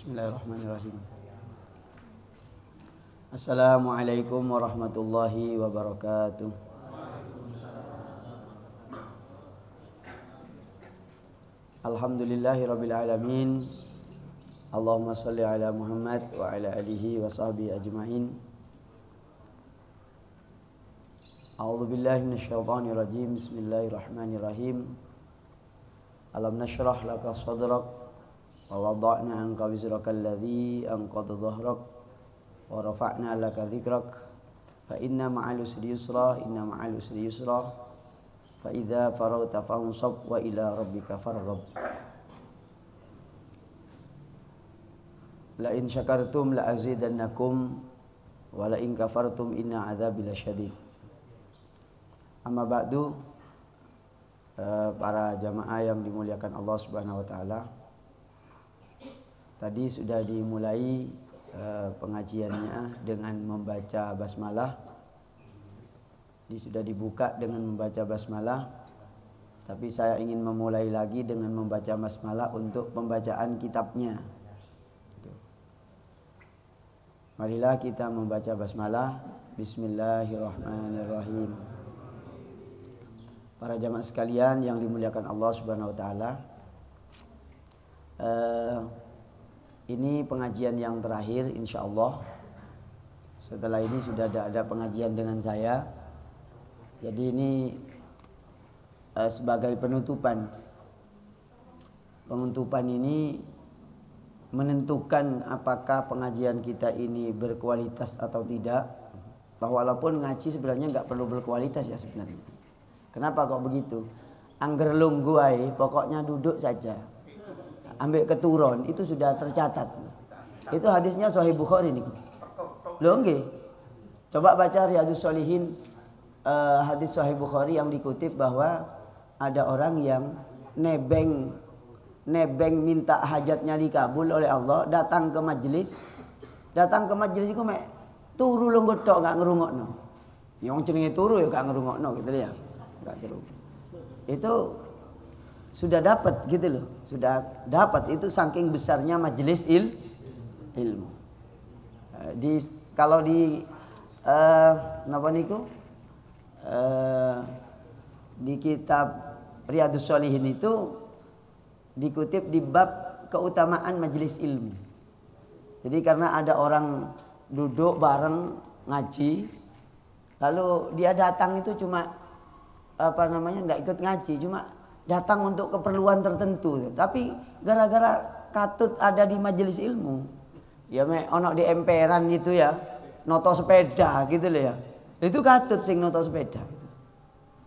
Bismillahirrahmanirrahim. Assalamualaikum warahmatullahi wabarakatuh. Alhamdulillahirabbil alamin. Allahumma shalli ala Muhammad wa ala alihi wa sahbihi ajmain. A'udzu billahi minasyaitonir rajim. Bismillahirrahmanirrahim. Alam nashrah laka sadrak wa wada'na anka wizraka alladhi anqadha dhahrak wa rafa'na laka dhikrak fa inna ma'al usri yusra inna ma'al usri yusra fa idza faragta fansab wa ila rabbika farghab. La in syakartum la azidannakum wa la in kafartum inna adzabi lasyadid. Amma ba'du, para jamaah yang dimuliakan Allah Subhanahu wa taala. Tadi sudah dimulai pengajiannya dengan membaca basmalah. Sudah dibuka dengan membaca basmalah. Tapi saya ingin memulai lagi dengan membaca basmalah untuk pembacaan kitabnya. Marilah kita membaca basmalah. Bismillahirrahmanirrahim. Para jamaah sekalian yang dimuliakan Allah Subhanahu wa taala. Ini pengajian yang terakhir insyaallah. Setelah ini sudah ada pengajian dengan saya. Jadi ini sebagai penutupan. Penutupan ini menentukan apakah pengajian kita ini berkualitas atau tidak. Walaupun ngaji sebenarnya nggak perlu berkualitas ya sebenarnya. Kenapa kok begitu? Angger lungguh ae, pokoknya duduk saja. Ambil keturun itu sudah tercatat. Itu hadisnya Sahih Bukhari nih. Loh nggih. Coba baca Riyadhus Shalihin, hadis Sahih Bukhari yang dikutip bahwa ada orang yang nebeng minta hajatnya dikabul oleh Allah, datang ke majelis iku mek turu lungguh tok gak ngrungokno. Yang jenenge turu ya gak ngrungokno gitu ya. Gak turu. Itu sudah dapat gitu loh, sudah dapat itu saking besarnya majelis ilmu. Kalau di napa niku di kitab Riyadhus Shalihin itu dikutip di bab keutamaan majelis ilmu. Jadi karena ada orang duduk bareng ngaji, lalu dia datang itu cuma enggak ikut ngaji, cuma datang untuk keperluan tertentu, tapi gara-gara katut ada di majelis ilmu, ya ono di emperan gitu ya, noto sepeda gitu loh ya, itu katut sing noto sepeda,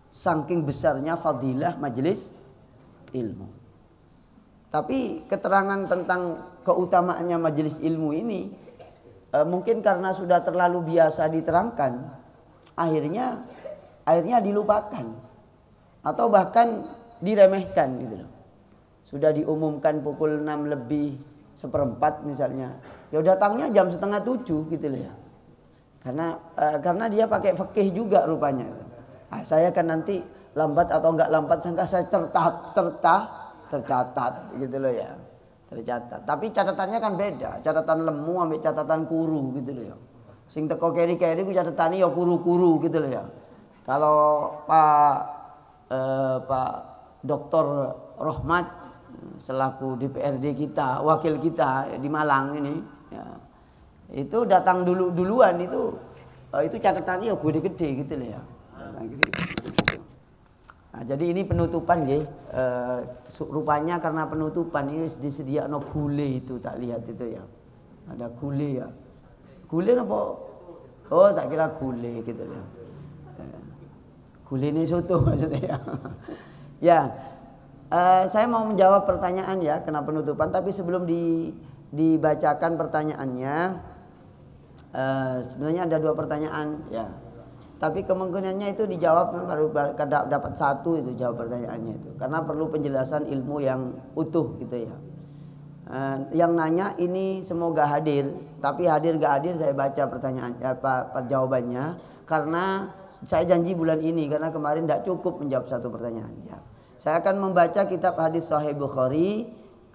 saking besarnya fadilah majelis ilmu. Tapi keterangan tentang keutamaannya majelis ilmu ini mungkin karena sudah terlalu biasa diterangkan, akhirnya dilupakan atau bahkan diremehkan gitu loh. Sudah diumumkan pukul 6:04 misalnya, ya datangnya jam 6:30 gitu loh ya. Karena dia pakai fikih juga rupanya. Saya kan nanti lambat atau enggak lambat sangka saya tercatat gitu loh ya. Tercatat. Tapi catatannya kan beda. Catatan lemu ambil catatan kuru gitu loh ya. Sing teko keri-keri ku catatane ya kuru-kuru gitu loh ya. Kalau Pak Dr. Rohmat selaku DPRD kita, wakil kita di Malang ini ya, itu datang duluan itu catatannya gede-gede gitu loh ya. Nah, jadi ini penutupan ya. Rupanya karena penutupan ini disediakan gule itu, tak lihat itu ya. Ada gule ya. Gule apa? Oh, tak kira gule gitu loh. Gule ini soto maksudnya ya. Ya, saya mau menjawab pertanyaan ya kena penutupan. Tapi sebelum dibacakan pertanyaannya, sebenarnya ada 2 pertanyaan ya. Tapi kemungkinannya itu dijawab baru dapat 1 itu jawab pertanyaannya itu. Karena perlu penjelasan ilmu yang utuh gitu ya. Yang nanya ini semoga hadir, tapi hadir gak hadir saya baca pertanyaan jawabannya karena saya janji bulan ini karena kemarin tidak cukup menjawab 1 pertanyaan ya. Saya akan membaca kitab hadis Sahih Bukhari,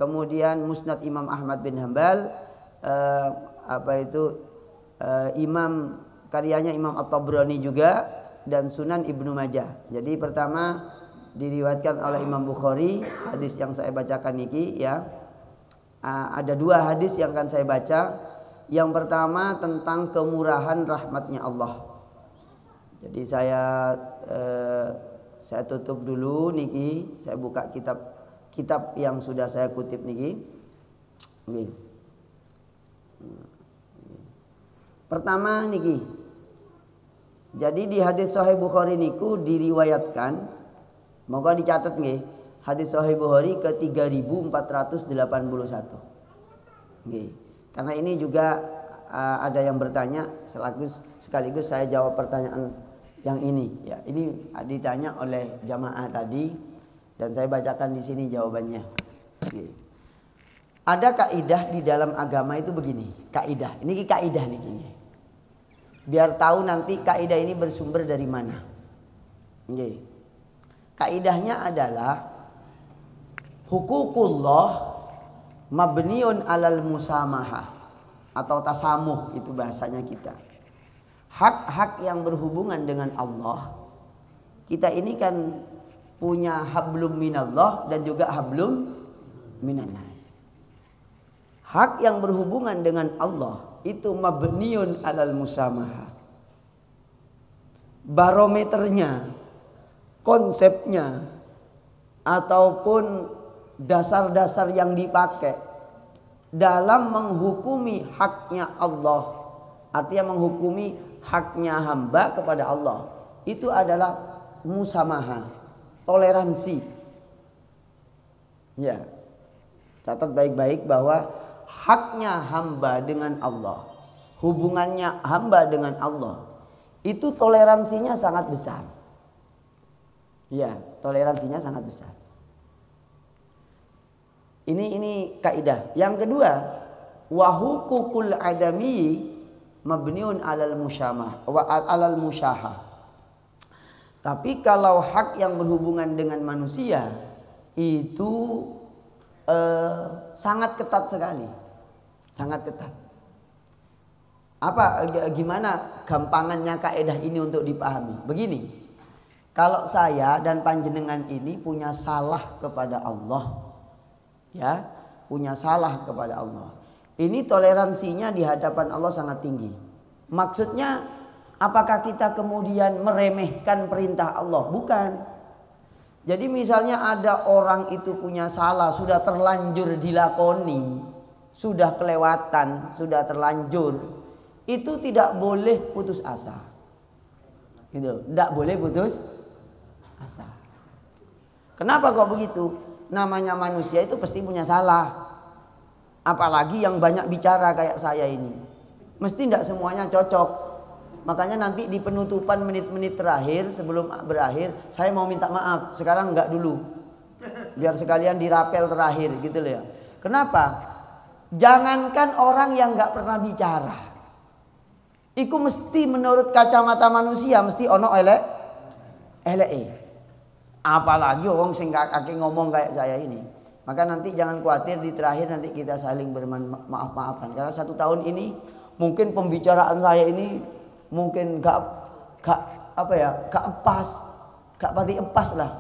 kemudian Musnad Imam Ahmad bin Hambal, Imam karyanya Imam At-Tabrani juga, dan Sunan Ibnu Majah. Jadi pertama diriwayatkan oleh Imam Bukhari, hadis yang saya bacakan niki ya. Ada dua hadis yang akan saya baca. Yang pertama tentang kemurahan rahmatnya Allah. Jadi saya tutup dulu niki, saya buka kitab yang sudah saya kutip niki. Pertama niki. Jadi di hadis Sahih Bukhari niku diriwayatkan, moga dicatat nggih. Hadis Sahih Bukhari ke 3481. Nggih. Karena ini juga ada yang bertanya, sekaligus saya jawab pertanyaan yang ini. Ya, ini ditanya oleh jamaah tadi dan saya bacakan di sini jawabannya. Nggih. Ada kaidah di dalam agama itu begini. Kaidah. Ini kaidah nih gini. Biar tahu nanti kaidah ini bersumber dari mana. Nggih. Kaidahnya adalah hukukullah mabniun alal musamahah atau tasamuh, itu bahasanya kita. Hak-hak yang berhubungan dengan Allah. Kita ini kan punya hablum minallah dan juga hablum minannas. Hak yang berhubungan dengan Allah itu mabniun alal musamahah. Barometernya, konsepnya, ataupun dasar-dasar yang dipakai dalam menghukumi haknya Allah, artinya menghukumi haknya hamba kepada Allah, itu adalah musamaha, toleransi. Ya, catat baik-baik bahwa haknya hamba dengan Allah, hubungannya hamba dengan Allah, itu toleransinya sangat besar. Ya, toleransinya sangat besar. Ini kaidah. Yang kedua, wa hukukul adami mabniun alal musyamah wa alal musyahah. Tapi kalau hak yang berhubungan dengan manusia itu sangat ketat sekali. Sangat ketat. Gimana gampangannya kaidah ini untuk dipahami? Begini. Kalau saya dan panjenengan ini punya salah kepada Allah, ya, punya salah kepada Allah, ini toleransinya di hadapan Allah sangat tinggi. Maksudnya, apakah kita kemudian meremehkan perintah Allah? Bukan. Jadi misalnya ada orang itu punya salah, sudah terlanjur dilakoni, sudah kelewatan, sudah terlanjur, itu tidak boleh putus asa. Gitu, tidak boleh putus asa. Kenapa kok begitu? Namanya manusia itu pasti punya salah. Apalagi yang banyak bicara kayak saya ini. Mesti tidak semuanya cocok. Makanya nanti di penutupan menit-menit terakhir sebelum berakhir, saya mau minta maaf. Sekarang enggak dulu. Biar sekalian dirapel terakhir gitu loh ya. Kenapa? Jangankan orang yang enggak pernah bicara. Iku mesti menurut kacamata manusia mesti ono elek. Apalagi orang sing kaki ngomong kayak saya ini. Maka nanti jangan khawatir, di terakhir nanti kita saling bermaaf-maafan. Karena 1 tahun ini mungkin pembicaraan saya ini mungkin gak pas, gak pati epas lah.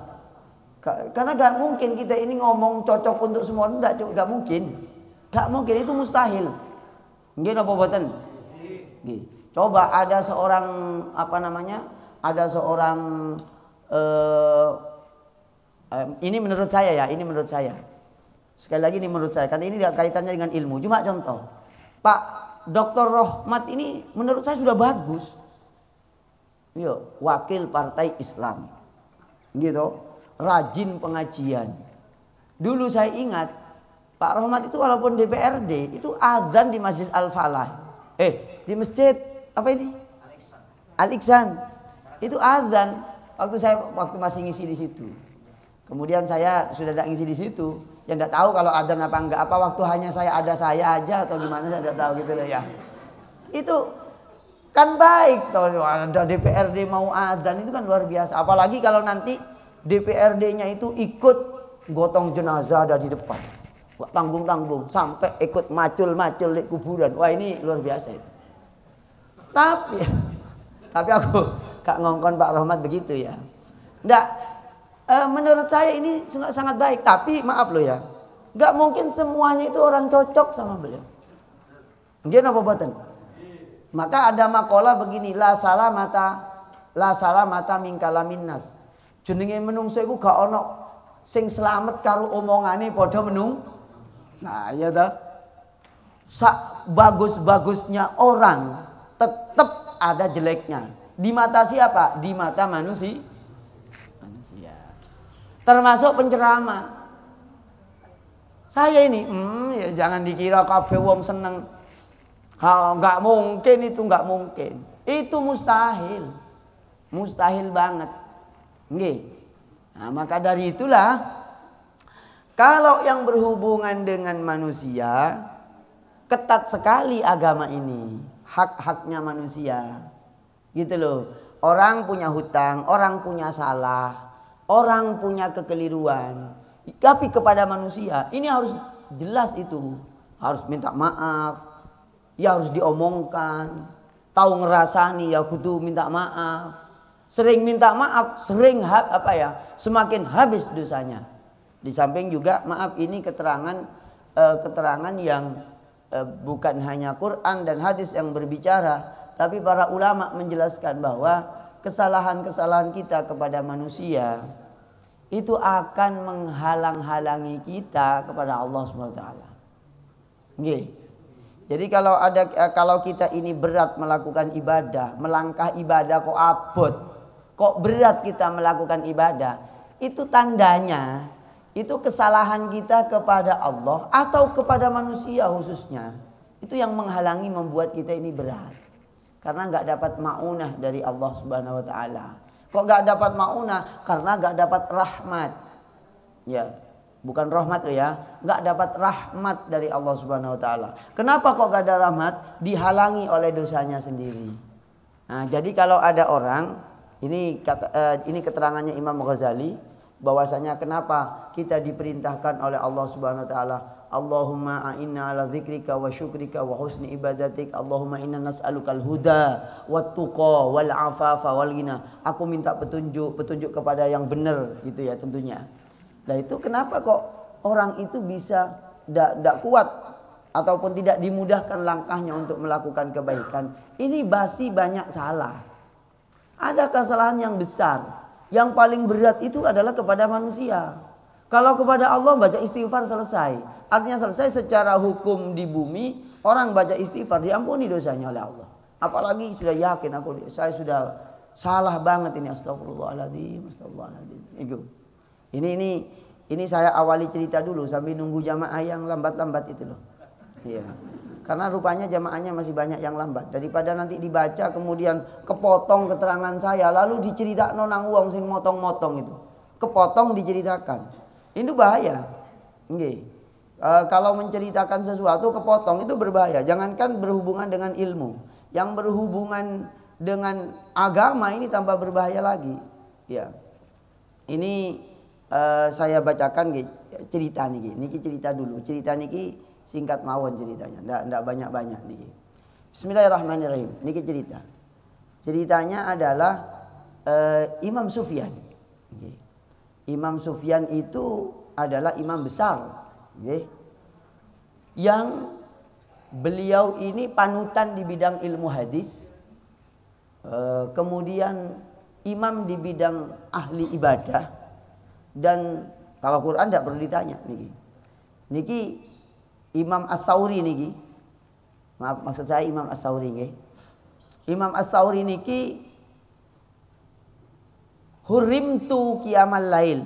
Karena gak mungkin kita ini ngomong cocok untuk semua, gak mungkin. Gak mungkin, itu mustahil. Nggih napa mboten? Nggih. Coba ada seorang ini menurut saya ya, ini menurut saya. Sekali lagi ini menurut saya, karena ini tidak kaitannya dengan ilmu. Cuma contoh, Pak Dr. Rohmat ini menurut saya sudah bagus. Yo, wakil partai Islam, gitu, rajin pengajian. Dulu saya ingat Pak Rohmat itu walaupun DPRD itu adzan di Masjid Al-Falah, di masjid apa ini? Al-Iksan. Itu adzan waktu masih ngisi di situ. Kemudian saya sudah tidak ngisi di situ, ya tidak tahu kalau adzan apa enggak, apa waktu hanya saya aja atau gimana saya tidak tahu gitu loh ya. Itu kan baik toh, ada DPRD mau adzan itu kan luar biasa. Apalagi kalau nanti DPRD-nya itu ikut gotong jenazah ada di depan. tanggung-tanggung sampai ikut macul-macul di kuburan. Wah, ini luar biasa itu. Tapi aku gak ngongkon Pak Rahmat begitu ya. Nggak, menurut saya ini sangat baik. Tapi maaf loh ya, nggak mungkin semuanya itu orang cocok sama beliau. Nggih napa boten? Maka ada makalah begini, la salamata min kalamin nas. Jenenge menungso iku gak ono sing slamet karo omongane padha menung. Nah, ya ta. Sak bagus-bagusnya orang tetap ada jeleknya. Di mata siapa? Di mata manusia. Termasuk penceramah. Saya ini, ya jangan dikira kabeh wong seneng. Nggak mungkin itu, nggak mungkin. Itu mustahil. Mustahil banget. Nggih. Nah, maka dari itulah kalau yang berhubungan dengan manusia ketat sekali agama ini, hak-haknya manusia. Gitu loh. Orang punya hutang, orang punya salah, orang punya kekeliruan. Tapi kepada manusia ini harus jelas itu. Harus minta maaf. Ya harus diomongkan. Tahu ngerasani ya kudu minta maaf. Sering minta maaf, sering semakin habis dosanya. Di samping juga maaf ini keterangan yang bukan hanya Quran dan hadis yang berbicara, tapi para ulama menjelaskan bahwa kesalahan-kesalahan kita kepada manusia itu akan menghalang-halangi kita kepada Allah Subhanahu wa taala. Nggih. Jadi kalau kita ini berat melakukan ibadah, melangkah ibadah kok abot, kok berat kita melakukan ibadah, itu tandanya itu kesalahan kita kepada Allah atau kepada manusia khususnya. Itu yang menghalangi membuat kita ini berat. Karena nggak dapat maunah dari Allah Subhanahu wa taala. Kok nggak dapat maunah? Karena nggak dapat rahmat. Ya, bukan rahmat loh ya. Nggak dapat rahmat dari Allah Subhanahu wa taala. Kenapa kok nggak ada rahmat? Dihalangi oleh dosanya sendiri. Nah, jadi kalau ada orang, ini keterangannya Imam Ghazali, bahwasanya kenapa kita diperintahkan oleh Allah Subhanahu wa taala, Allahumma a'inna ala dzikrika wa syukrika wa husni ibadatik. Allahumma inna nas'alukal huda wat tuqa wal afafa wal ghina. Aku minta petunjuk kepada yang benar gitu ya tentunya. Nah, itu kenapa kok orang itu bisa tidak kuat ataupun tidak dimudahkan langkahnya untuk melakukan kebaikan? Ini banyak salah. Ada kesalahan yang besar. Yang paling berat itu adalah kepada manusia. Kalau kepada Allah baca istighfar selesai. Artinya selesai secara hukum di bumi. Orang baca istighfar diampuni dosanya oleh Allah. Apalagi sudah yakin saya sudah salah banget ini, astagfirullahaladzim. Ini saya awali cerita dulu sambil nunggu jamaah yang lambat-lambat itu loh. Iya. Karena rupanya jamaahnya masih banyak yang lambat. Daripada nanti dibaca kemudian kepotong keterangan saya, lalu diceritakan nang wong sing motong-motong itu. Kepotong diceritakan. Ini bahaya. Nggih. Kalau menceritakan sesuatu kepotong itu berbahaya. Jangankan berhubungan dengan ilmu, yang berhubungan dengan agama ini tambah berbahaya lagi. Ya. Ini saya bacakan cerita niki. Niki cerita dulu. Cerita niki singkat mawon ceritanya, ndak banyak-banyak niki. Bismillahirrahmanirrahim. Niki cerita. Ceritanya adalah Imam Sufyan. Okay. Imam Sufyan itu adalah imam besar, okay, yang beliau ini panutan di bidang ilmu hadis. Kemudian imam di bidang ahli ibadah, dan kalau Quran tidak perlu ditanya niki. Niki Imam As-Sauri niki. Maaf, maksud saya Imam As-Sauri nggih. Imam As-Sauri niki hurimtu qiyamal lail.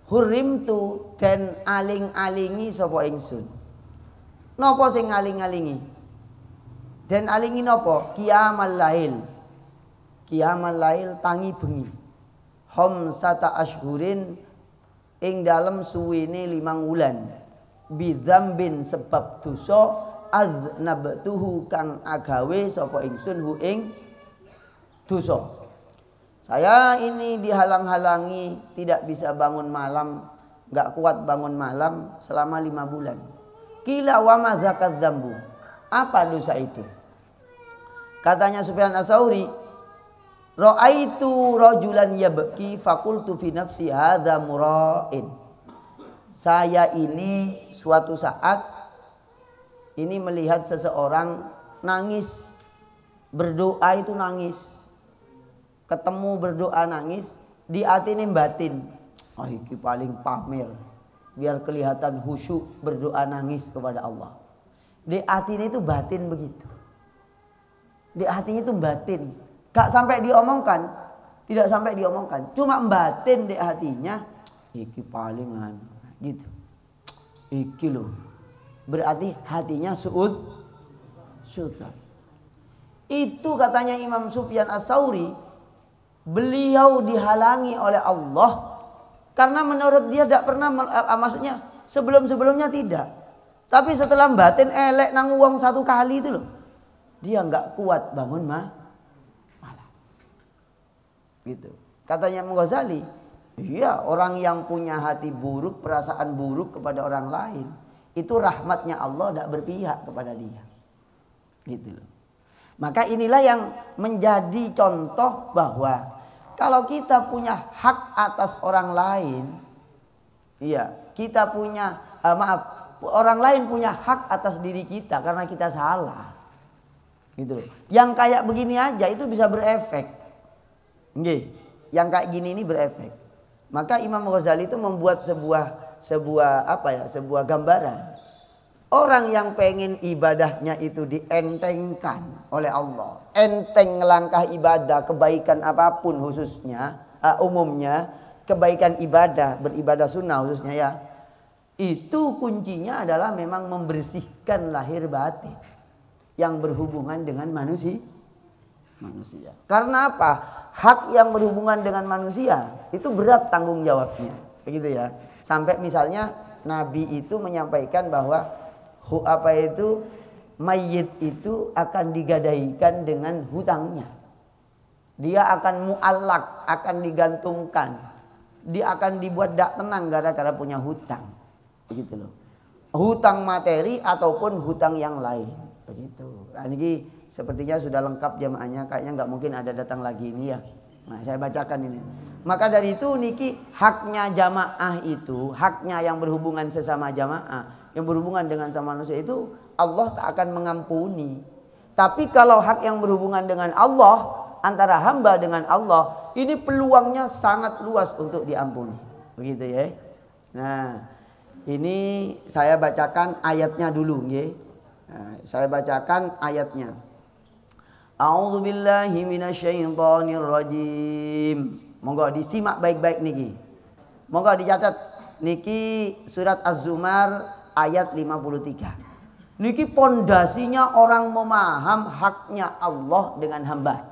Hurimtu dan aling-alingi sapa ingsun. Napa sing aling-alingi? Dan alingi napa? Qiyamal lail. Qiyamal lail tangi bengi. Khamsata ashhurin ing dalem suwene 5 wulan. Bidzambin sebab dosa aznabtuhu kang agawe sapa ingsun hu ing dosa. Saya ini dihalang-halangi, tidak bisa bangun malam nggak kuat bangun malam selama 5 bulan. Qila wa ma dzakal dzambu? Apa dosa itu? Katanya Sufyan Ats-Tsauri, ra'aitu rajulan yabki faqultu fi nafsi hadza mura'in. Saya ini suatu saat ini melihat seseorang nangis, berdoa itu nangis, ketemu berdoa nangis, di hati ini batin, oh iki paling pamer, biar kelihatan khusyuk berdoa nangis kepada Allah. Di hati ini itu batin begitu, di hatinya itu batin, gak sampai diomongkan, tidak sampai diomongkan, cuma batin di hatinya, iki paling gitu, iki loh. Berarti hatinya suud. Itu katanya Imam Sufyan Ats-Tsauri, beliau dihalangi oleh Allah karena menurut dia tidak pernah, maksudnya sebelum-sebelumnya tidak. Tapi setelah batin elek nang wong 1 kali itu loh, dia nggak kuat bangun malam. Gitu. Katanya Imam Ghazali, iya orang yang punya hati buruk, perasaan buruk kepada orang lain, itu rahmatnya Allah tidak berpihak kepada dia. Gitu loh. Maka inilah yang menjadi contoh bahwa kalau kita punya hak atas orang lain, iya, kita punya orang lain punya hak atas diri kita karena kita salah. Gitu loh. Yang kayak begini aja itu bisa berefek. Nggih, yang kayak gini ini berefek. Maka Imam Ghazali itu membuat sebuah gambaran. Orang yang pengen ibadahnya itu dientengkan oleh Allah, enteng langkah ibadah, kebaikan apapun khususnya, umumnya kebaikan ibadah, beribadah sunnah khususnya ya, itu kuncinya adalah memang membersihkan lahir batin yang berhubungan dengan manusia. Karena apa? Hak yang berhubungan dengan manusia itu berat tanggung jawabnya, begitu ya. Sampai misalnya Nabi itu menyampaikan bahwa mayit itu akan digadaikan dengan hutangnya. Dia akan mu'allak, akan digantungkan. Dia akan dibuat tidak tenang gara-gara punya hutang. Begitu loh. Hutang materi ataupun hutang yang lain. Begitu. Nah, ini sepertinya sudah lengkap jamaahnya. Kayaknya nggak mungkin ada datang lagi ini ya. Nah, saya bacakan ini. Maka dari itu niki haknya jamaah itu, haknya yang berhubungan sesama jamaah, yang berhubungan dengan sama manusia itu Allah tak akan mengampuni. Tapi kalau hak yang berhubungan dengan Allah, antara hamba dengan Allah, ini peluangnya sangat luas untuk diampuni. Begitu ya. Nah, ini saya bacakan ayatnya dulu nggih. Nah, saya bacakan ayatnya. A'udzu billahi minasyaitonir rajim. Monggo disimak baik-baik niki. Monggo dicatat niki surat Az-Zumar ayat 53. Niki pondasinya orang memaham haknya Allah dengan hamba.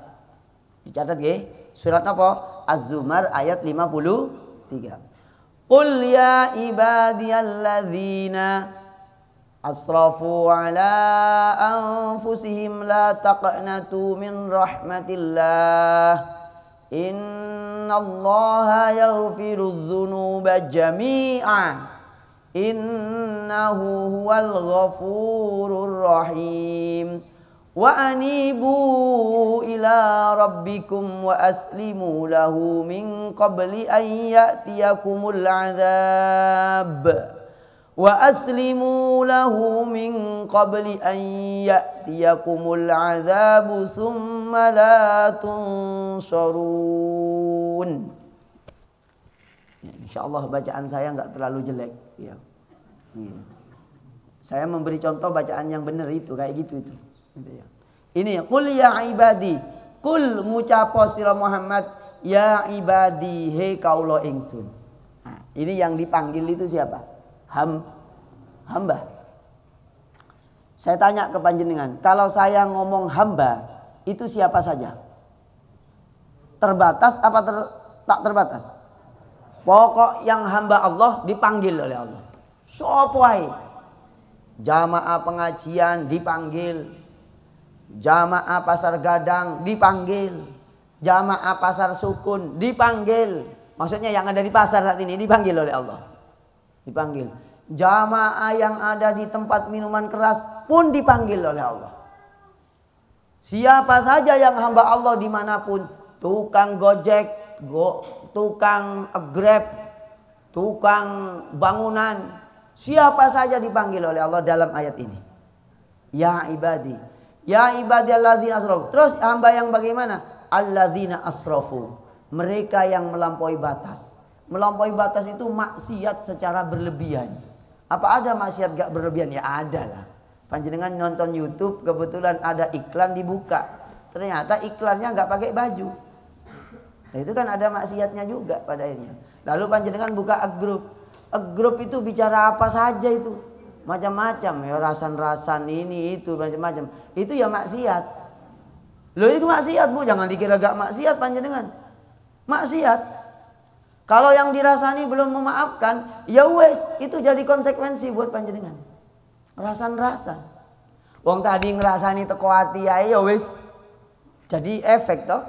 Dicatat nggih. Surat apa? Az-Zumar ayat 53. Qul ya ibadiyalladzina asrafu ala anfusihim la taqnatu min rahmatillah. Innallaha yaghfirudz dzunuba jami'a. Innahu huwal ghafurur rahim. Wa anibu ila rabbikum wa aslimu lahu min qabli an ya'tiyakumul 'adzab. Wa aslimu lahu min qabli an ya'tiyakumul 'adzabu tsumma la tunsarun. Ya, insyaallah bacaan saya enggak terlalu jelek ya. Saya memberi contoh bacaan yang benar itu kayak gitu itu. Gitu ya. Ini qul ya ibadi, qul ngucapo sira Muhammad ya ibadi he kaula ingsun. Nah, ini yang dipanggil itu siapa? Hamba. Saya tanya ke panjenengan, kalau saya ngomong hamba, itu siapa saja? Terbatas apa tak terbatas? Pokok yang hamba Allah dipanggil oleh Allah. Sopo wae. Jamaah pengajian dipanggil. Jamaah pasar gadang dipanggil. Jamaah pasar sukun dipanggil. Maksudnya yang ada di pasar saat ini dipanggil oleh Allah. Dipanggil. Jamaah yang ada di tempat minuman keras pun dipanggil oleh Allah. Siapa saja yang hamba Allah dimanapun, tukang gojek, tukang grab, tukang bangunan, siapa saja dipanggil oleh Allah dalam ayat ini. Ya ibadi, ya ibadi alladzina asrafu. Terus hamba yang bagaimana? Alladzina asrafu. Mereka yang melampaui batas. Melampaui batas itu maksiat secara berlebihan. Apa ada maksiat gak berlebihan? Ya ada lah. Panjenengan nonton YouTube, kebetulan ada iklan dibuka. Ternyata iklannya gak pakai baju. Nah, itu kan ada maksiatnya juga pada akhirnya. Lalu panjenengan buka grup. Grup itu bicara apa saja itu. Macam-macam. Ya rasan-rasan ini itu macam-macam. Itu ya maksiat. Loh itu maksiat Bu. Jangan dikira gak maksiat panjenengan. Maksiat. Kalau yang dirasani belum memaafkan, ya wes itu jadi konsekuensi buat panjenengan. Rasan-rasan. Wong tadi ngerasani teko ati ae ya wes. Jadi efek toh.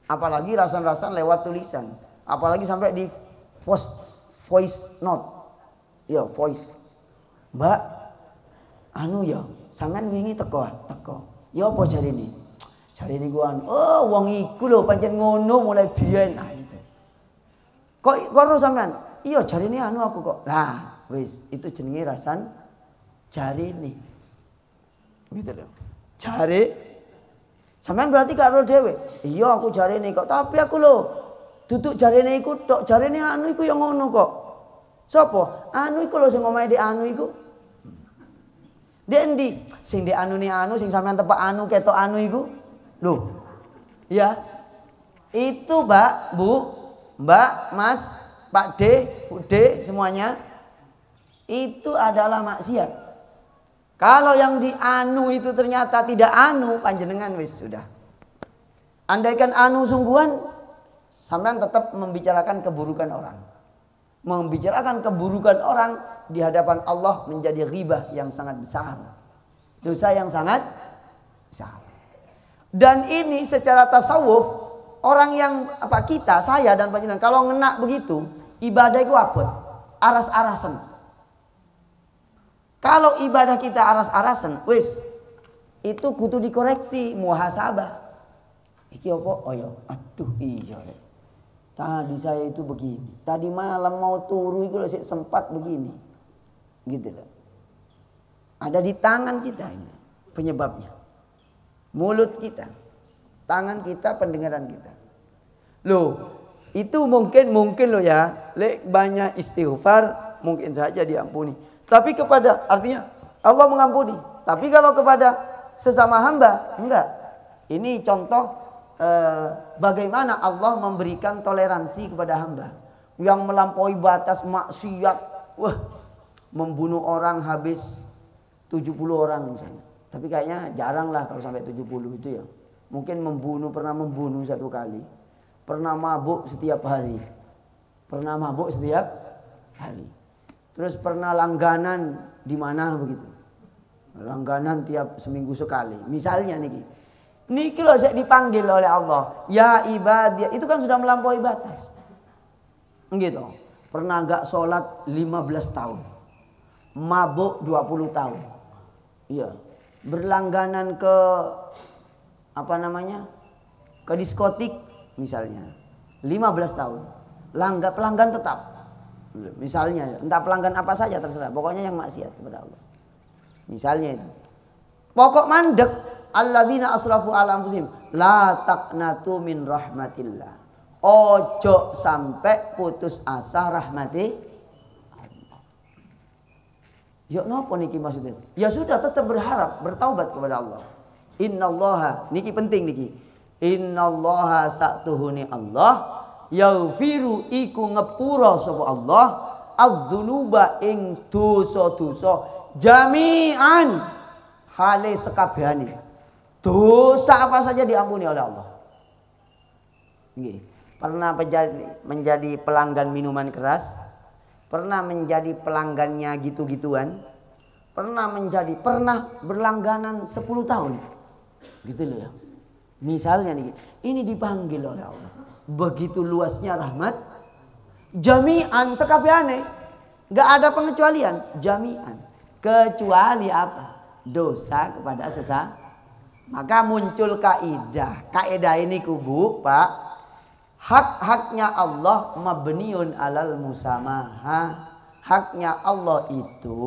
Apalagi rasan-rasan lewat tulisan. Apalagi sampai di voice note. Ya voice. Mbak, anu ya, sampean wingi teko. Ya apa jarine? Jarine ku anu, oh wong iku lho pancen ngono mulai biyen. Nah gitu. Kok kono sampean? Iya jarine anu aku kok. Nah, wis itu jenenge rasan jarine. Gitu lho. Jare sampean berarti karo dhewe. Iya aku jarine kok, tapi aku lho duduk jarine iku tok, jarine anu iku ya ngono kok. Sopo? Anu iku lho sing omahe di anu iku. Dek endi? Sing di anu ni anu sing sampean tepak anu ketok anu iku. Loh. Ya. Itu Mbak, Bu, Mbak, Mas, Pak D, Bu D semuanya itu adalah maksiat. Kalau yang di anu itu ternyata tidak anu, panjenengan wis sudah. Andaikan anu sungguhan, sampean tetap membicarakan keburukan orang. Membicarakan keburukan orang di hadapan Allah menjadi ghibah yang sangat besar. Dosa yang sangat besar. Dan ini secara tasawuf, orang yang kita, saya dan panjenengan kalau ngena begitu, ibadah itu apa? Aras-arasan. Kalau ibadah kita aras-arasan, wis itu kudu dikoreksi, muhasabah. Iki apa? Oh ya, aduh iya. Tadi saya itu begini. Tadi malam mau turu itu masih sempat begini. Gitu loh. Ada di tangan kita ini penyebabnya. Mulut kita, tangan kita, pendengaran kita. Loh, itu mungkin loh ya. Lek banyak istighfar mungkin saja diampuni. Tapi kepada artinya Allah mengampuni. Tapi kalau kepada sesama hamba enggak. Ini contoh bagaimana Allah memberikan toleransi kepada hamba yang melampaui batas maksiat. Wah, membunuh orang habis 70 orang misalnya. Tapi kayaknya jarang lah kalau sampai 70 itu ya. Mungkin pernah membunuh satu kali. Pernah mabuk setiap hari. Terus pernah langganan di mana begitu. Langganan tiap seminggu sekali. Misalnya niki loh saya dipanggil oleh Allah. Ya ibadi, itu kan sudah melampaui batas. Gitu. Pernah enggak sholat 15 tahun. Mabuk 20 tahun. Iya. Berlangganan ke ke diskotik misalnya 15 tahun. Pelanggan tetap. Misalnya, entah pelanggan apa saja terserah, pokoknya yang maksiat kepada Allah. Misalnya itu. Pokok mandek, alladzina asrafu ala anfusihim la taqnatu min rahmatillah. Ojo sampai putus asa rahmati. Ya napa niki maksudnya? Ya sudah tetap berharap, bertaubat kepada Allah. Innallaha, niki penting niki. Innallaha sa'tuhuni Allah yaghfiru iku ngepura sapa Allah adzunuba ing dosa-dosa jami'an hale sekabehane. Dosa apa saja diampuni oleh Allah. Nggih. Pernah menjadi pelanggan minuman keras? Pernah menjadi pelanggannya gitu-gituan? Pernah berlangganan 10 tahun? Gitu loh ya. Misalnya ini dipanggil oleh Allah. Begitu luasnya rahmat. Jami'an sekabehane. Nggak ada pengecualian, jami'an. Kecuali apa? Dosa kepada sesama. Maka muncul kaidah. Kaidah ini kubu, Pak. Hak-haknya Allah mabniun alal musamaha. Haknya Allah itu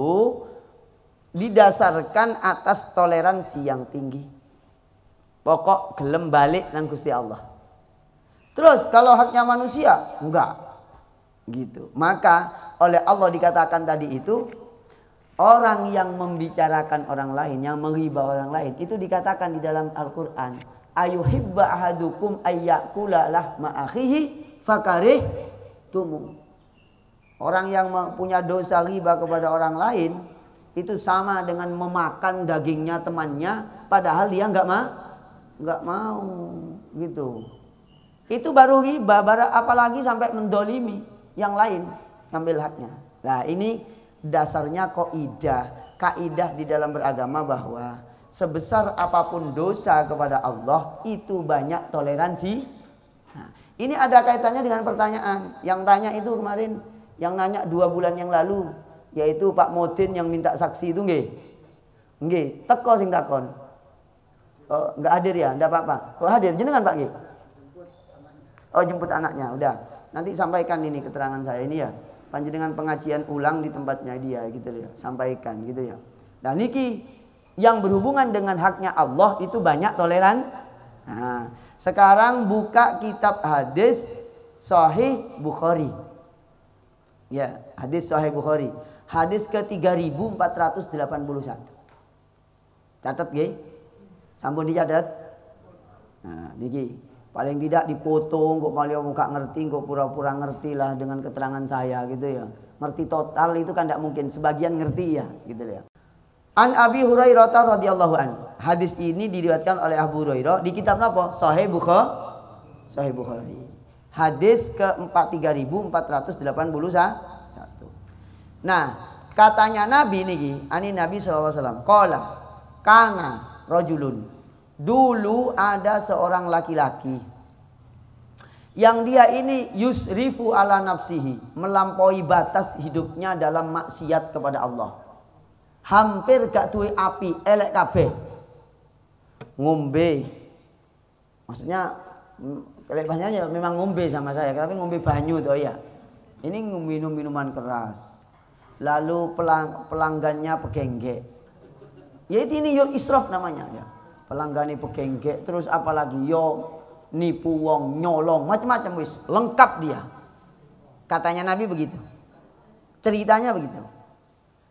didasarkan atas toleransi yang tinggi. Pokok gelem balik nang Gusti Allah. Terus kalau haknya manusia, enggak. Gitu. Maka oleh Allah dikatakan tadi itu, orang yang membicarakan orang lain, yang menghibah orang lain, itu dikatakan di dalam Al-Quran, ayuhibba ahadukum ayyakula lahma akhihi fakarih tumu. Orang yang punya dosa ghibah kepada orang lain itu sama dengan memakan dagingnya temannya, padahal dia nggak mau gitu. Itu baru ghibah, apalagi sampai mendolimi yang lain, ngambil haknya. Nah ini dasarnya kaidah di dalam beragama bahwa sebesar apapun dosa kepada Allah itu banyak toleransi. Nah, ini ada kaitannya dengan pertanyaan yang tanya itu kemarin, yang nanya 2 bulan yang lalu, yaitu Pak Modin yang minta saksi itu nggih. Nggih, teko sing takon. Oh, enggak hadir ya, enggak apa-apa. Oh, hadir jenengan Pak nggih. Oh, jemput anaknya, udah. Nanti sampaikan ini keterangan saya ini ya. Panjenengan pengajian ulang di tempatnya dia gitu ya, sampaikan gitu ya. Dan niki yang berhubungan dengan haknya Allah itu banyak toleran. Nah, sekarang buka kitab hadis Sahih Bukhari. Ya, hadis Sahih Bukhari. Hadis ke-3481. Catat nggih? Sampun dicatat? Nah, niki paling tidak dipotong kok kalian muka ngerti, kok pura-pura ngerti lah dengan keterangan saya gitu ya. Ngerti total itu kan tidak mungkin, sebagian ngerti ya gitu ya. An Abi Hurairah radhiyallahu an. Hadis ini diriwayatkan oleh Abu Hurairah di kitab apa? Sahih Bukhari. Hadis ke-3481. Nah, katanya Nabi niki, ani Nabi sallallahu alaihi wasallam, qala kana rajulun. Dulu ada seorang laki-laki yang dia ini yusrifu ala nafsihi, melampaui batas hidupnya dalam maksiat kepada Allah. Hampir gak duwe api, elek kabeh. Ngombe. Maksudnya kelebahnya memang ngombe sama saya, tapi ngombe banyu toh ya. Ini minum-minuman keras. Lalu pelanggannya pegenggek. Ya ini yo israf namanya ya. Pelanggannya pegenggek, terus apalagi yo nipu wong, nyolong, macam-macam wis, lengkap dia. Katanya Nabi begitu. Ceritanya begitu.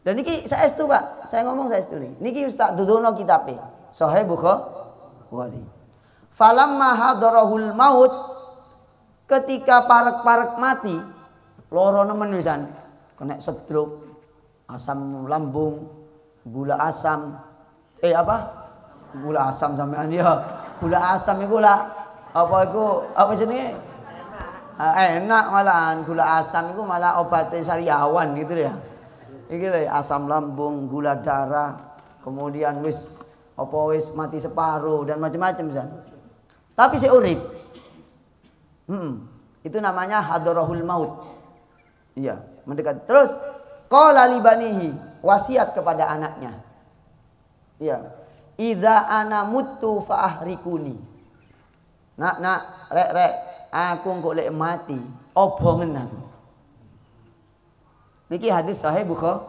Dan niki saya estu Pak, saya ngomong saya estu niki Ustaz dudono kitabe Sahih Bukhari. Falamma hadarahul maut, ketika parek-parek mati, loro nemen wisan, kena stroke, asam lambung, gula asam, gula asam sampean ya. Gula asam iku lah apa jenenge? Enak malahan gula asam iku malah obatnya sariawan gitu ya. Iki lho asam lambung, gula darah, kemudian wis mati separuh dan macam-macam San. Tapi saya urip. Itu namanya hadarahul maut. Iya, mendekat. Terus qala li banihi, wasiat kepada anaknya. Iya. Idza ana mutu fa ahrikuni. Nak, rek, aku kok lek mati, obongen aku. Niki hadis Sahih Bukhari.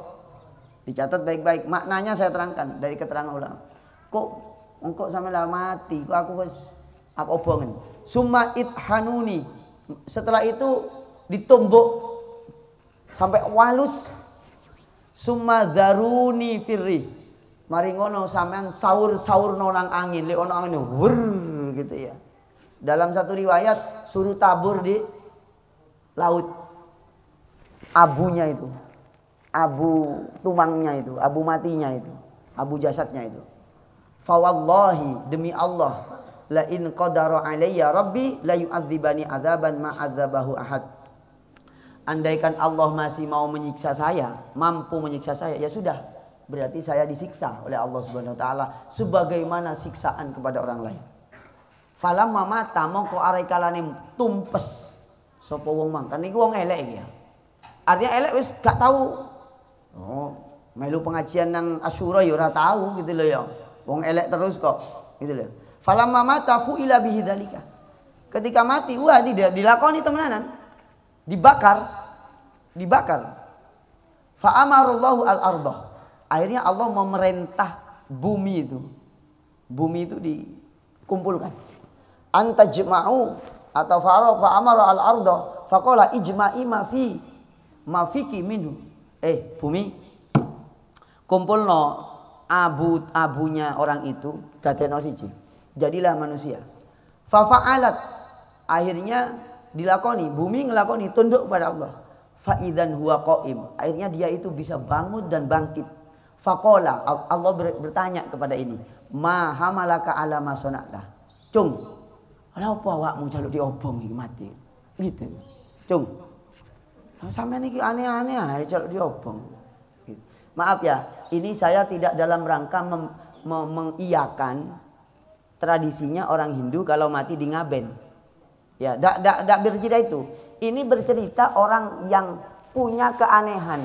Dicatat baik-baik. Maknanya saya terangkan dari keterangan ulama. Kok engkau sampai lah mati, kok aku wis obongen. Summa ithanuni. Setelah itu ditumbuk sampai walus. Summa zaruni firri. Mari ngono sampean sahur nang angin, lek ono angin wur gitu ya. Dalam satu riwayat suruh tabur di laut. Abunya itu. Abu tumangnya itu, abu matinya itu, abu jasadnya itu. Fa wallahi, demi Allah, la in qadara alayya rabbi la yu'adzibani adzaban ma adzabahu ahad. Andaikan Allah masih mau menyiksa saya, mampu menyiksa saya, ya sudah. Berarti saya disiksa oleh Allah Subhanahu wa taala sebagaimana siksaan kepada orang lain. Falamma mata mongko are kalane tumpes sapa wong mang. Kan niku wong elek iki ya. Artinya elek wis gak tahu. Oh, melu pengajian nang Asyura ya ora tahu gitu loh ya. Wong elek terus kok gitu loh. Falamma mata fu'ila bihi dzalika. Ketika mati, wah dia dilakoni temenanan. Dibakar. Fa amarallahu al-ardh. Akhirnya Allah memerintah bumi itu. Bumi itu dikumpulkan. Anta jma'u atau fa amara al-ardh faqala ijma'i ma fiki minhu. Bumi kumpulno abunya orang itu dadekno siji. Jadilah manusia. Fa fa'alat, akhirnya dilakoni, bumi ngelakoni tunduk pada Allah. Fa idzan huwa qaim, akhirnya dia itu bisa bangun dan bangkit. Faqala, Allah bertanya kepada ini, ma hamalaka ala ma sana'ta. Cung, lha apa awakmu jaluk diobong iki mati? Gitu. Cung. Sampeyan iki aneh-aneh ae jaluk diobong. Gitu. Maaf ya, ini saya tidak dalam rangka mengiyakan tradisinya orang Hindu kalau mati di ngaben. Ya, dak bercerita itu. Ini bercerita orang yang punya keanehan.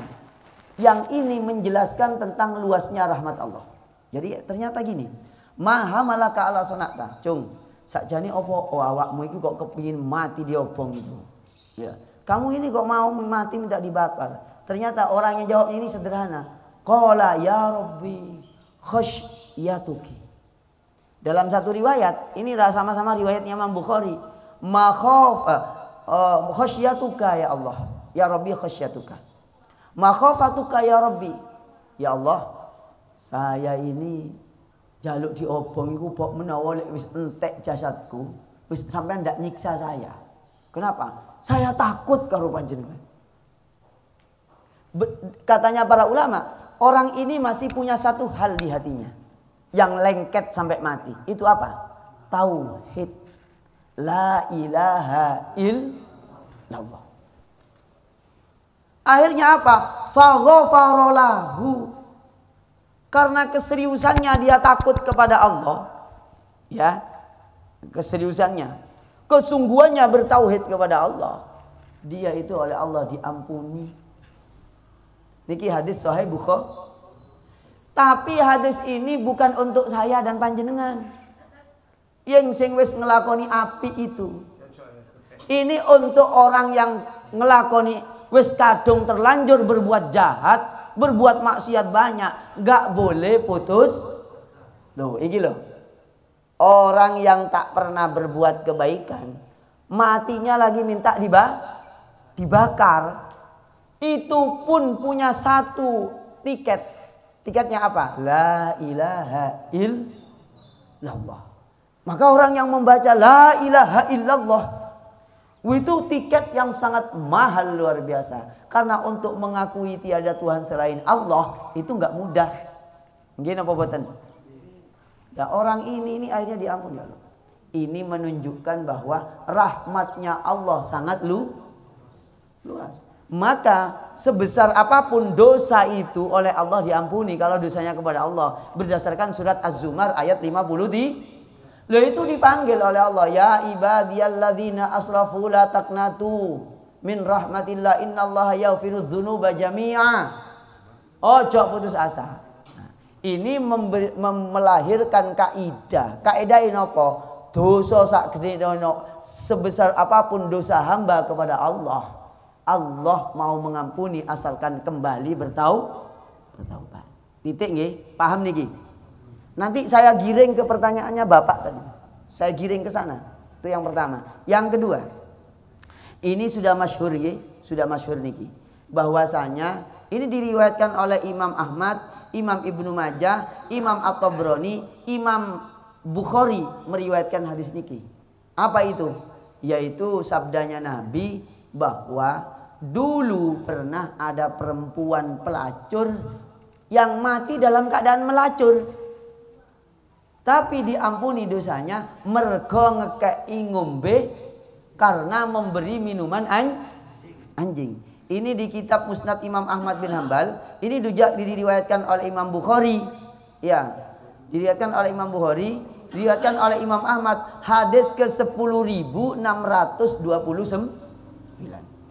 Yang ini menjelaskan tentang luasnya rahmat Allah. Jadi ternyata gini, maha malaka ala sonata. Cung, sakjane opo awakmu iki kok kepingin mati diobong itu. Ya. Kamu ini kok mau mati minta dibakar. Ternyata orang yang jawab ini sederhana. Qala ya Rabbi khasyyatuki. Dalam satu riwayat, ini sama-sama riwayatnya Imam Bukhari. Khasyyatuka ya Allah. Ya Rabbi khasyyatuka. Makhafatuka ya Rabbi. Ya Allah, saya ini jaluk diobong iku kok menawa lek wis entek jasadku, wis sampean ndak nyiksa saya. Kenapa? Saya takut karo panjenengan. Katanya para ulama, orang ini masih punya satu hal di hatinya yang lengket sampai mati. Itu apa? Tauhid. La ilaha illallah. Akhirnya apa? Faghfarolahu. Karena keseriusannya dia takut kepada Allah. Ya. Keseriusannya. Kesungguhannya bertauhid kepada Allah. Dia itu oleh Allah diampuni. Niki hadis Sahih Bukhari. Tapi hadis ini bukan untuk saya dan panjenengan. Yang sing wis ngelakoni api itu. Ini untuk orang yang ngelakoni wis kadung terlanjur berbuat jahat, berbuat maksiat banyak, gak boleh putus. Loh, iki loh. Orang yang tak pernah berbuat kebaikan, matinya lagi minta dibakar. Itu pun punya satu tiket. Tiketnya apa? La ilaha illallah. Maka orang yang membaca la ilaha illallah itu tiket yang sangat mahal luar biasa. Karena untuk mengakui tiada Tuhan selain Allah itu nggak mudah. Gini apa buatan? Nah, orang ini akhirnya diampuni Allah. Ini menunjukkan bahwa rahmatnya Allah sangat luas. Maka sebesar apapun dosa itu oleh Allah diampuni kalau dosanya kepada Allah. Berdasarkan surat Az-Zumar ayat 50. Loh itu dipanggil oleh Allah, ya ibadiyalladzina asrafu la taqnatu min rahmatillah innallaha yaghfirudz dzunuba jami'a. Ojo putus asa. Nah, ini melahirkan kaidah. Kaidah ini apa? Dosa sak gede sebesar apapun dosa hamba kepada Allah, Allah mau mengampuni asalkan kembali bertaubat. Titik nggih? Paham niki? Nanti saya giring ke pertanyaannya Bapak tadi. Saya giring ke sana. Itu yang pertama. Yang kedua, ini sudah masyhur nggih, sudah masyhur niki. Bahwasanya ini diriwayatkan oleh Imam Ahmad, Imam Ibnu Majah, Imam At-Tabrani, Imam Bukhari meriwayatkan hadis niki. Apa itu? Yaitu sabdanya Nabi bahwa dulu pernah ada perempuan pelacur yang mati dalam keadaan melacur. Tapi diampuni dosanya mergo ngekei ngombe karena memberi minuman anjing. Ini di kitab Musnad Imam Ahmad bin Hanbal. Ini juga diriwayatkan oleh Imam Bukhari. Ya, diriwayatkan oleh Imam Bukhari, diriwayatkan oleh Imam Ahmad, hadis ke 10.629.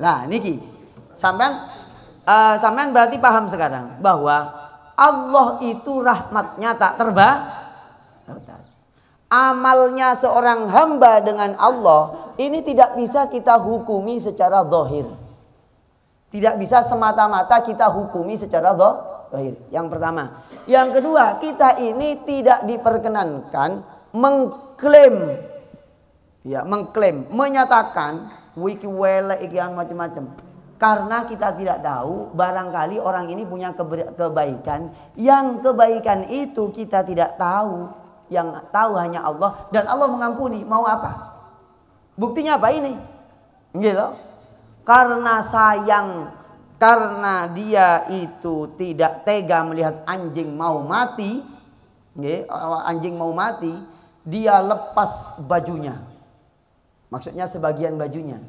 Lah niki. Sampean Sampean berarti paham sekarang bahwa Allah itu rahmatnya tak terbatas. Amalnya seorang hamba dengan Allah ini tidak bisa kita hukumi secara zahir. Tidak bisa semata-mata kita hukumi secara zahir. Yang pertama. Yang kedua, kita ini tidak diperkenankan mengklaim, menyatakan wiki wele ikian macam-macam. Karena kita tidak tahu, barangkali orang ini punya kebaikan, yang kebaikan itu kita tidak tahu, yang tahu hanya Allah, dan Allah mengampuni. Mau apa? Buktinya apa ini? Gitu. Karena sayang, karena dia itu tidak tega melihat anjing mau mati, anjing mau mati, dia lepas bajunya. Maksudnya sebagian bajunya,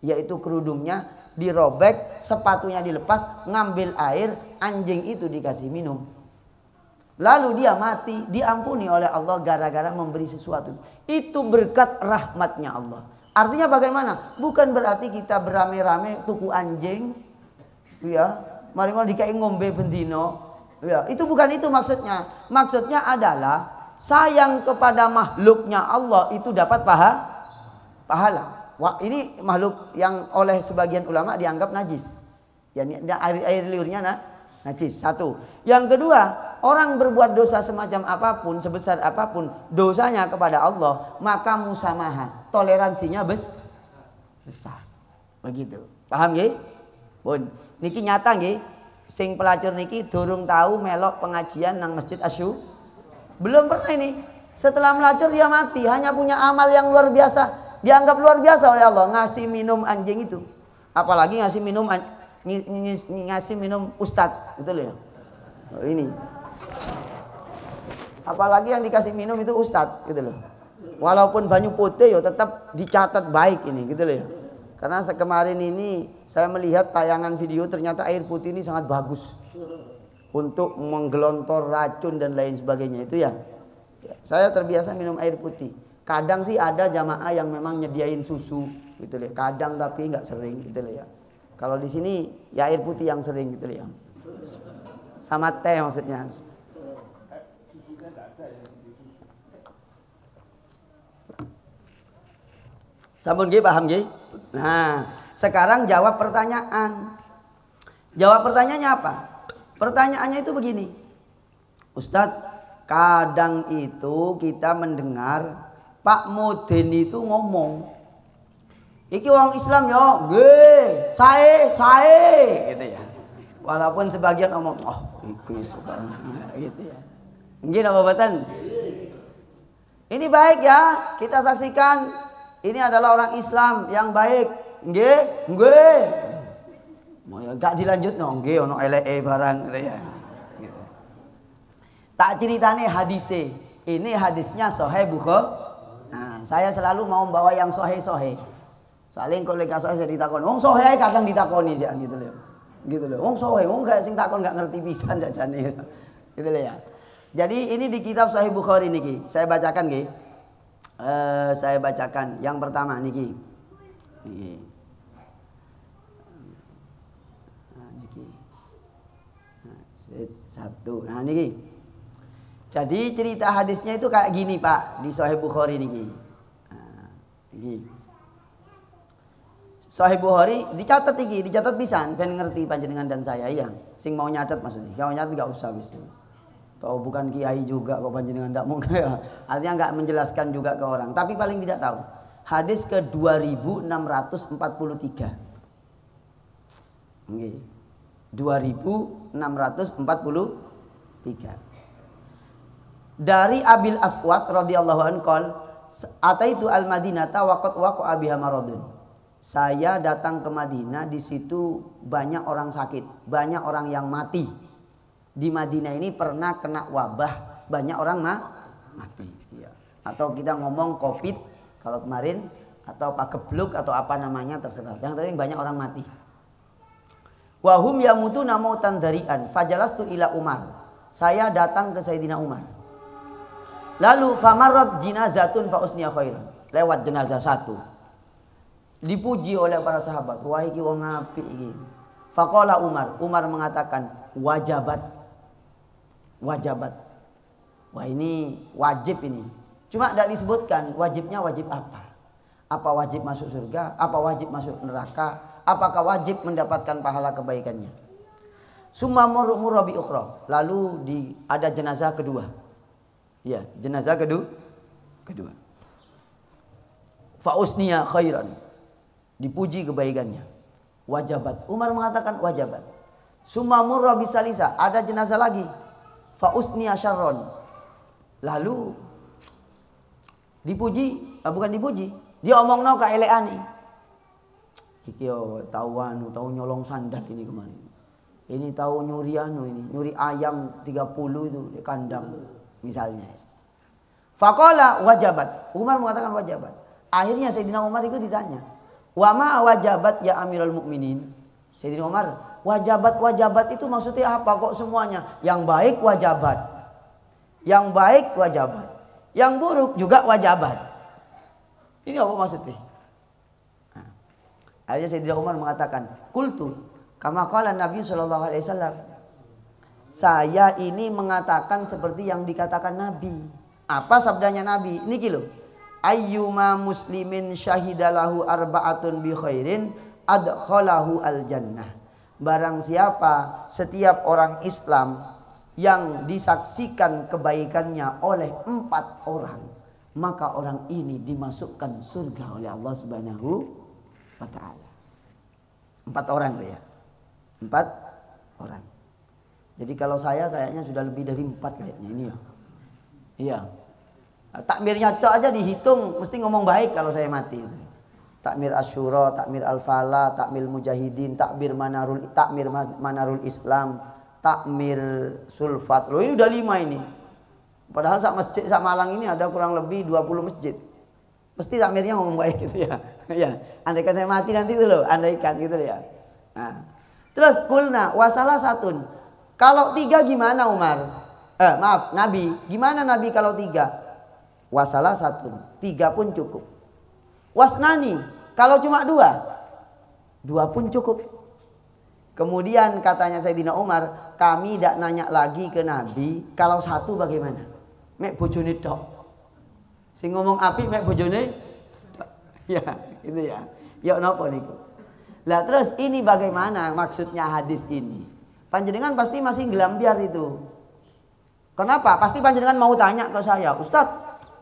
yaitu kerudungnya dirobek, sepatunya dilepas, ngambil air, anjing itu dikasih minum. Lalu dia mati, diampuni oleh Allah gara-gara memberi sesuatu. Itu berkat rahmatnya Allah. Artinya bagaimana? Bukan berarti kita beramai-ramai tuku anjing, mari mau dikai ngombe bendino, itu bukan itu maksudnya. Maksudnya adalah sayang kepada makhluknya Allah itu dapat pahala. Wah, ini makhluk yang oleh sebagian ulama dianggap najis. Air liurnya najis. Satu. Yang kedua, orang berbuat dosa semacam apapun, sebesar apapun dosanya kepada Allah, maka musamaha, toleransinya besar. Begitu. Paham nggih? Pun. Niki nyata nggih, sing pelacur niki durung tahu melok pengajian nang Masjid Asyu. Belum pernah ini. Setelah melacur dia mati, hanya punya amal yang luar biasa. Dianggap luar biasa oleh Allah ngasih minum anjing itu. Apalagi ngasih minum ustadz, gitu loh ya. Ini. Apalagi yang dikasih minum itu ustadz, gitu loh. Walaupun banyu putih ya tetap dicatat baik ini, gitu loh ya. Karena kemarin ini saya melihat tayangan video, ternyata air putih ini sangat bagus untuk menggelontor racun dan lain sebagainya itu ya. Saya terbiasa minum air putih. Kadang sih ada jamaah yang memang nyediain susu gitu loh. Kadang tapi nggak sering gitu loh ya. Kalau di sini ya air putih yang sering gitu loh ya. Sama teh maksudnya. Sampun nggih, paham nggih? Nah, sekarang jawab pertanyaan. Jawab pertanyaannya apa? Pertanyaannya itu begini. Ustadz, kadang itu kita mendengar Pak Mudin itu ngomong, iki wong Islam yo, nggih, sae, gitu ya. Walaupun sebagian ngomong, oh, iki subhanallah, gitu ya. Nggih napa mboten? Ini baik ya, kita saksikan ini adalah orang Islam yang baik. Nggih, nggih. Mau ya gak dilanjut no, nggih ono eleke barang gitu ya. Gitu. Tak ceritane hadise. Ini hadisnya Sahih Bukhari. Nah, saya selalu mau membawa yang sohe-sohe. Soalnya kalau lek sohe saya ditakon, wong sohe kadang ditakoni sih gitu loh. Gitu loh. Wong sohe, wong gak sing takon gak ngerti pisan jajane. Gitu loh ya. Jadi ini di kitab Sahih Bukhari niki. Saya bacakan nggih. Saya bacakan yang pertama niki. Niki. Nah, niki. Nah, satu. Nah, niki. Jadi cerita hadisnya itu kayak gini Pak di Sahih Bukhari niki. Nah, niki. Sahih Bukhari dicatat iki, dicatat pisan ben ngerti panjenengan dan saya ya. Sing mau nyatet maksudnya. Kalau nyatet enggak usah wis. Tahu bukan kiai juga kok panjenengan enggak mungkin ya. Artinya enggak menjelaskan juga ke orang, tapi paling tidak tahu. Hadis ke 2643. Nggih. 2643. Dari Abil Aswad radhiyallahu anhu qol ataitu al-Madinata waqad waqa biha maradun. Saya datang ke Madinah, di situ banyak orang sakit, banyak orang yang mati. Di Madinah ini pernah kena wabah, banyak orang mati. Ya. Atau kita ngomong Covid kalau kemarin, atau Pak Gebluk atau apa namanya terserah. Yang penting banyak orang mati. Wahum yamutuna mautan darian fajalastu ila Umar. Saya datang ke Sayyidina Umar. Lalu famarrat jinazatun fa usniya khairan. Lewat jenazah satu. Dipuji oleh para sahabat. Wah iki wong apik iki. Faqala Umar. Umar mengatakan wajabat. Wajabat. Wah ini wajib ini. Cuma tidak disebutkan wajibnya wajib apa. Apa wajib masuk surga? Apa wajib masuk neraka? Apakah wajib mendapatkan pahala kebaikannya? Summa murra bi ukhra. Lalu ada jenazah kedua. Ya, jenazah kedua. Fa usniya khairan. Dipuji kebaikannya. Wajabat. Umar mengatakan wajabat. Summa murra bi salisa. Ada jenazah lagi. Fa usniya syarron. Lalu dipuji, bukan dipuji. Dia omongno kaelekan iki yo tahu nyolong sandat ini kemarin. Ini tahu nyuri nyuri ayam 30 itu di kandang misalnya. Faqala wajabat. Umar mengatakan wajabat. Akhirnya Sayyidina Umar itu ditanya, "Wa ma wajabat ya Amirul Mukminin?" Sayyidina Umar, wajabat itu maksudnya apa kok semuanya? Yang baik wajabat. Yang baik wajabat. Yang buruk juga wajabat. Ini apa maksudnya? Nah, akhirnya Sayyidina Umar mengatakan, "Qultu kama qala Nabi sallallahu alaihi wasallam." Saya ini mengatakan seperti yang dikatakan Nabi. Apa sabdanya Nabi? Niki loh. Ayyuma muslimin syahidalahu arba'atun bi khairin adkhalahu al jannah. Barang siapa setiap orang Islam yang disaksikan kebaikannya oleh 4 orang, maka orang ini dimasukkan surga oleh Allah Subhanahu wa taala. 4 orang ya. 4 orang. Jadi kalau saya kayaknya sudah lebih dari 4 kayaknya ini ya. Iya. Takmirnya cok aja dihitung mesti ngomong baik kalau saya mati itu. Takmir Asyura, takmir Al-Falah, takmir Mujahidin, takmir Manarul Islam, takmir Sulfat. Loh ini udah 5 ini. Padahal sak masjid sak Malang ini ada kurang lebih 20 masjid. Mesti takmirnya ngomong baik gitu ya. Ya, andaikan saya mati nanti itu loh, andaikan gitu ya. Nah. Terus kulna wasalah satun. Kalau 3 gimana Umar? Maaf, Nabi. Gimana Nabi kalau 3? Wasalah satun. 3 pun cukup. Wasnani. Kalau cuma 2 pun cukup. Kemudian katanya Sayyidina Umar, kami tidak nanya lagi ke Nabi, kalau 1 bagaimana? Mek bojone tok. Sing ngomong apik mek bojone tok. Ya, itu ya. Ya napa niku? Lah terus ini bagaimana maksudnya hadis ini? Panjenengan pasti masih gelambiar itu. Kenapa? Pasti panjenengan mau tanya ke saya, Ustadz,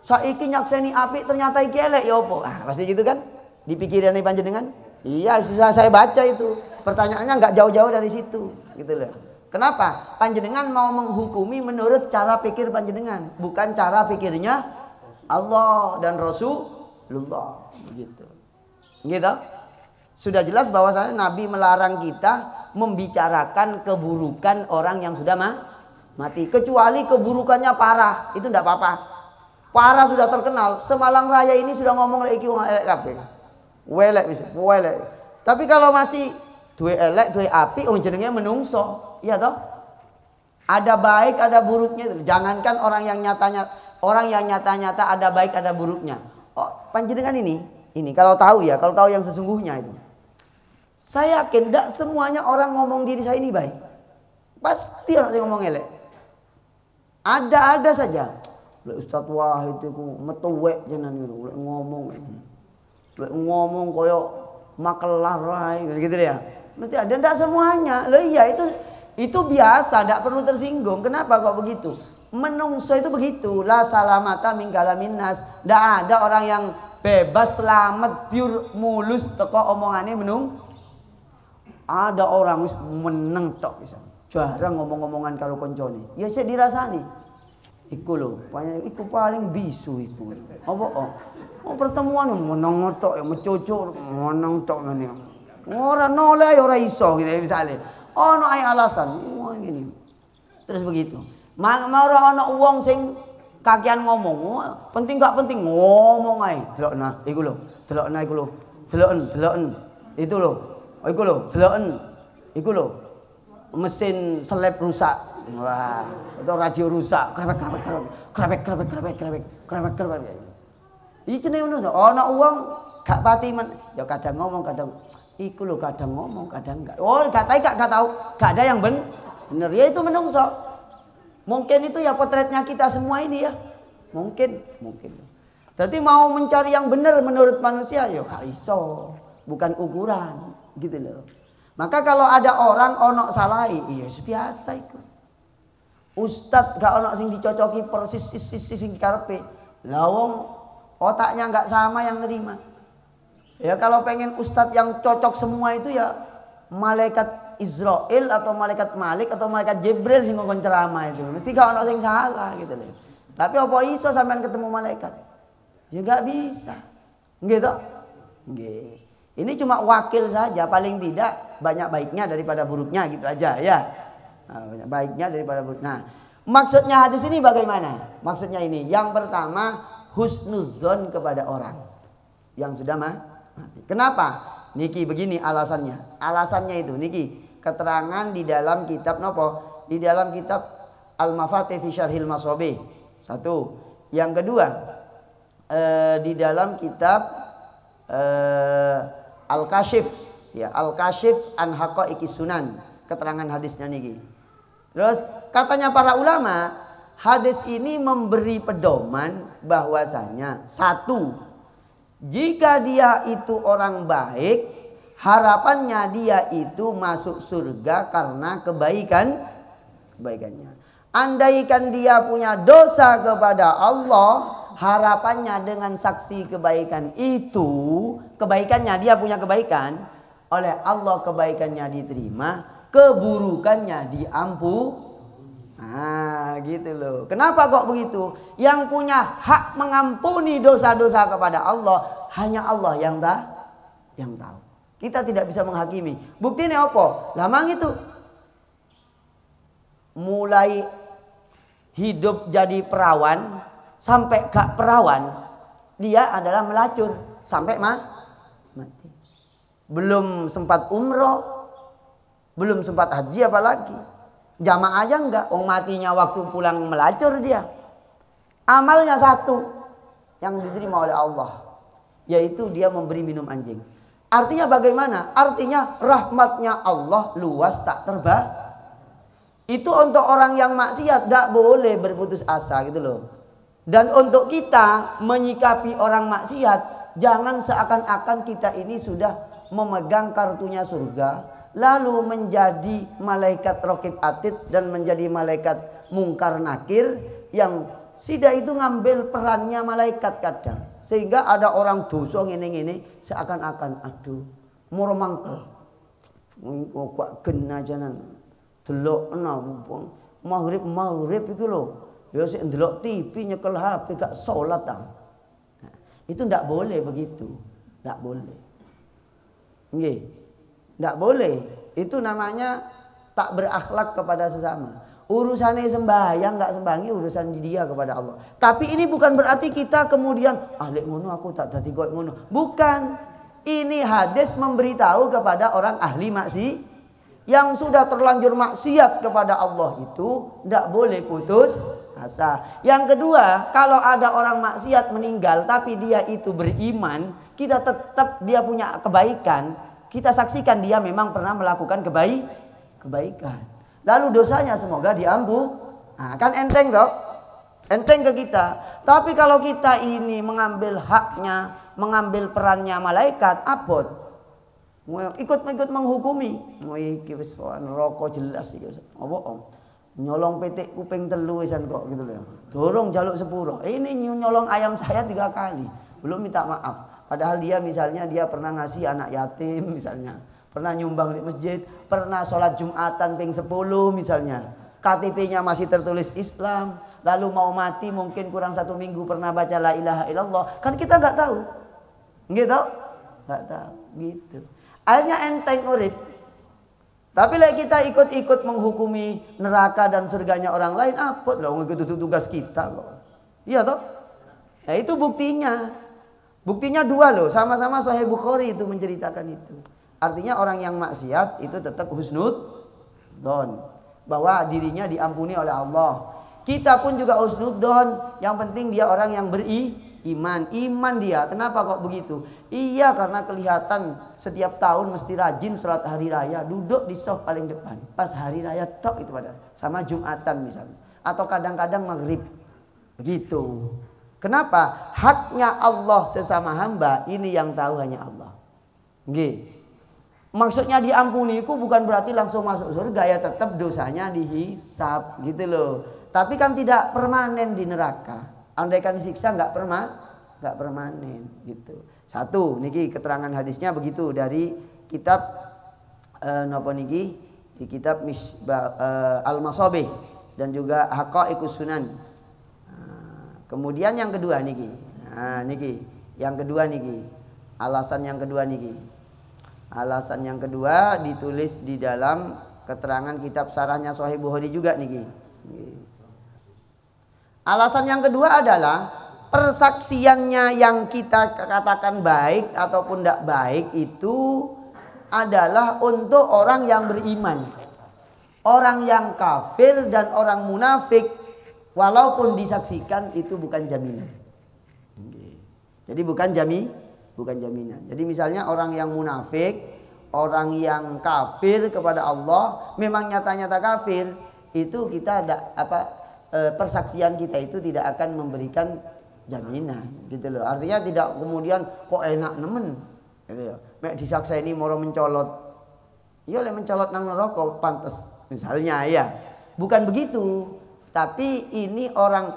saiki nyakseni apik ternyata iki elek ya apa? Ah, pasti gitu kan? Dipikirin panjenengan? Iya, susah saya baca itu. Pertanyaannya nggak jauh-jauh dari situ, gitu loh. Kenapa? Panjenengan mau menghukumi menurut cara pikir panjenengan, bukan cara pikirnya Allah dan Rasulullah, gitu. Gitu. Sudah jelas bahwasanya Nabi melarang kita membicarakan keburukan orang yang sudah mati, kecuali keburukannya parah, itu tidak apa-apa. Parah sudah terkenal, Semalang Raya ini sudah ngomong lagi wong elek kabeh. Welek bisa, welek. Tapi kalau masih duwe elek, duwe apik, jenenge menungso, iya toh? Ada baik, ada buruknya. Jangankan orang yang nyata-nyata ada baik, ada buruknya. Oh, panjenengan ini kalau tahu ya, kalau tahu yang sesungguhnya itu. Saya yakin tidak semuanya orang ngomong diri saya ini baik. Pasti orang yang ngomong elek. Ada saja. Ustadz Wahid itu metuwek jenengan gitu, ngomong koyo makelar gitu ya. Mesti ada, tidak semuanya. Loh iya itu biasa, tidak perlu tersinggung. Kenapa kok begitu? Menungso itu begitu. La salamata min kalamin nas. Tidak ada orang yang bebas selamat pure mulus teko omongannya menung. Ada orang wis meneng tok bisa. Jarang ngomong-ngomongan karo koncone. Ya saya dirasani. Iku lho, iku paling bisu iku. Apa oh pertemuan meneng tok ya mecucuk meneng tok ngene. Ora noleh ora iso gitu misale. Ono ae alasan. Wah ngene. Terus begitu. Mau ana wong sing kakean ngomong, penting gak penting ngomong ae. Delokna iku lho, delokna iku lho. Deloken. Itu lho. Oh iku lho, deloken. Iku lho. Mesin seleb rusak. Wah, atau radio rusak, krabek. Iki jenenge ngono. Ana wong gak pati men, ya kadang ngomong kadang Iku lo kadang ngomong, kadang enggak. Oh, gak tahu, gak ada yang bener. Ya itu menungso. Mungkin itu ya potretnya kita semua ini ya. Mungkin. Jadi mau mencari yang benar menurut manusia, ya gak iso. Bukan ukuran, gitu loh. Maka kalau ada orang onok salahi, iya biasa itu. Ustadz gak onok sing dicocoki persis sing karepe. Lawong otaknya nggak sama yang nerima. Ya kalau pengen ustadz yang cocok semua itu ya malaikat Israel atau malaikat Malik atau malaikat Jibril sing ngomong ceramah itu. Mesti gak ono sing salah gitu loh. Tapi apa iso sampean ketemu malaikat? Ya nggak bisa. Gitu. Nggih. Ini cuma wakil saja, paling tidak banyak baiknya daripada buruknya gitu aja ya. Nah, banyak baiknya daripada buruk. Nah, maksudnya hadis ini bagaimana? Maksudnya ini, yang pertama husnuzon kepada orang yang sudah mati. Kenapa? Niki begini alasannya. Alasannya itu niki keterangan di dalam kitab nopo? Di dalam kitab Al-Mafatih fi Syarhil Mashabih. Satu. Yang kedua, di dalam kitab Al-Kashif, ya, Al-Kashif an Haqaiqis Sunan, keterangan hadisnya niki. Terus katanya para ulama, hadis ini memberi pedoman bahwasanya satu, jika dia itu orang baik, harapannya dia itu masuk surga karena kebaikannya. Andaikan dia punya dosa kepada Allah, harapannya dengan saksi kebaikan itu, kebaikannya dia punya kebaikan, oleh Allah kebaikannya diterima, keburukannya diampuni. Nah gitu loh. Kenapa kok begitu? Yang punya hak mengampuni dosa-dosa kepada Allah hanya Allah yang tahu. Kita tidak bisa menghakimi. Buktinya apa? Lamang itu mulai hidup jadi perawan sampai gak perawan, dia adalah melacur sampai mati. Belum sempat umroh, belum sempat haji apalagi. Jamaah aja enggak, matinya waktu pulang melacur dia. Amalnya satu yang diterima oleh Allah, yaitu dia memberi minum anjing. Artinya bagaimana? Artinya rahmatnya Allah luas tak terbatas. Itu untuk orang yang maksiat enggak boleh berputus asa gitu loh. Dan untuk kita menyikapi orang maksiat, jangan seakan-akan kita ini sudah memegang kartunya surga, lalu menjadi malaikat raqib atid dan menjadi malaikat mungkar nakir yang sida itu ngambil perannya malaikat kadang. Sehingga ada orang dosa ngene-ngene seakan-akan aduh moro mangkel. Kok gen ajanan. Delokna maghrib itu loh. Ya sik ndelok TV nyekel HP gak salat ta. Nah, itu ndak boleh begitu. Ndak boleh. Nggih. Ndak boleh. Itu namanya tak berakhlak kepada sesama. Urusannya sembahyang nggak sembahyang urusan dia kepada Allah. Tapi ini bukan berarti kita kemudian lek ngono aku tak dadi koyo ngono. Bukan. Ini hadis memberitahu kepada orang ahli maksiat yang sudah terlanjur maksiat kepada Allah itu ndak boleh putus asa. Yang kedua, kalau ada orang maksiat meninggal tapi dia itu beriman, kita tetap dia punya kebaikan. Kita saksikan dia memang pernah melakukan kebaikan. Lalu dosanya semoga diampuni. Nah, kan enteng toh? Enteng ke kita. Tapi kalau kita ini mengambil haknya, mengambil perannya malaikat, abot. Ikut menghukumi. Mau iki wis neraka jelas iki. Apa om? Nyolong petik kuping telu wisan kok gitu loh. Dorong jaluk sepuro. Ini nyolong ayam saya 3 kali. Belum minta maaf. Padahal dia misalnya dia pernah ngasih anak yatim misalnya. Pernah nyumbang di masjid, pernah sholat Jumatan ping 10 misalnya. KTP-nya masih tertulis Islam. Lalu mau mati mungkin kurang 1 minggu pernah baca la ilaha illallah. Kan kita nggak tahu. Gitu? Nggak tahu. Gitu. Akhirnya enteng urip. Tapi lagi kita ikut-ikut menghukumi neraka dan surganya orang lain, apa loh itu tugas kita loh. Iya toh? Nah itu buktinya. Buktinya 2 loh, sama-sama Sahih Bukhari itu menceritakan itu. Artinya orang yang maksiat itu tetap husnudzon, bahwa dirinya diampuni oleh Allah. Kita pun juga husnudzon, yang penting dia orang yang Iman dia. Kenapa kok begitu? Iya, karena kelihatan setiap tahun mesti rajin sholat hari raya, duduk di sof paling depan. Pas hari raya tok itu pada sama Jumatan misalnya. Atau kadang-kadang maghrib. Begitu. Kenapa? Haknya Allah sesama hamba ini yang tahu hanya Allah. Nggih. Maksudnya diampuni itu bukan berarti langsung masuk surga, ya tetap dosanya dihisab gitu loh. Tapi kan tidak permanen di neraka. Andaikan disiksa nggak permanen gitu. Satu niki keterangan hadisnya begitu dari kitab napa niki di kitab Al-Masabih dan juga Haqaiqus Sunan. Kemudian yang kedua niki. Nah, niki yang kedua niki. Alasan yang kedua niki. Alasan yang kedua ditulis di dalam keterangan kitab sarahnya Sahih Bukhari juga niki. Alasan yang kedua adalah persaksiannya yang kita katakan baik ataupun tidak baik itu adalah untuk orang yang beriman. Orang yang kafir dan orang munafik walaupun disaksikan itu bukan jaminan. Jadi bukan jaminan. Jadi misalnya orang yang munafik, orang yang kafir kepada Allah, memang nyata-nyata kafir, itu kita ada persaksian kita itu tidak akan memberikan jaminan gitu loh. Artinya tidak kemudian kok enak nemen gitu ya. Mek disaksa ini moro mencolot. Ya le mencolot nang neraka pantes misalnya ya. Bukan begitu. Tapi ini orang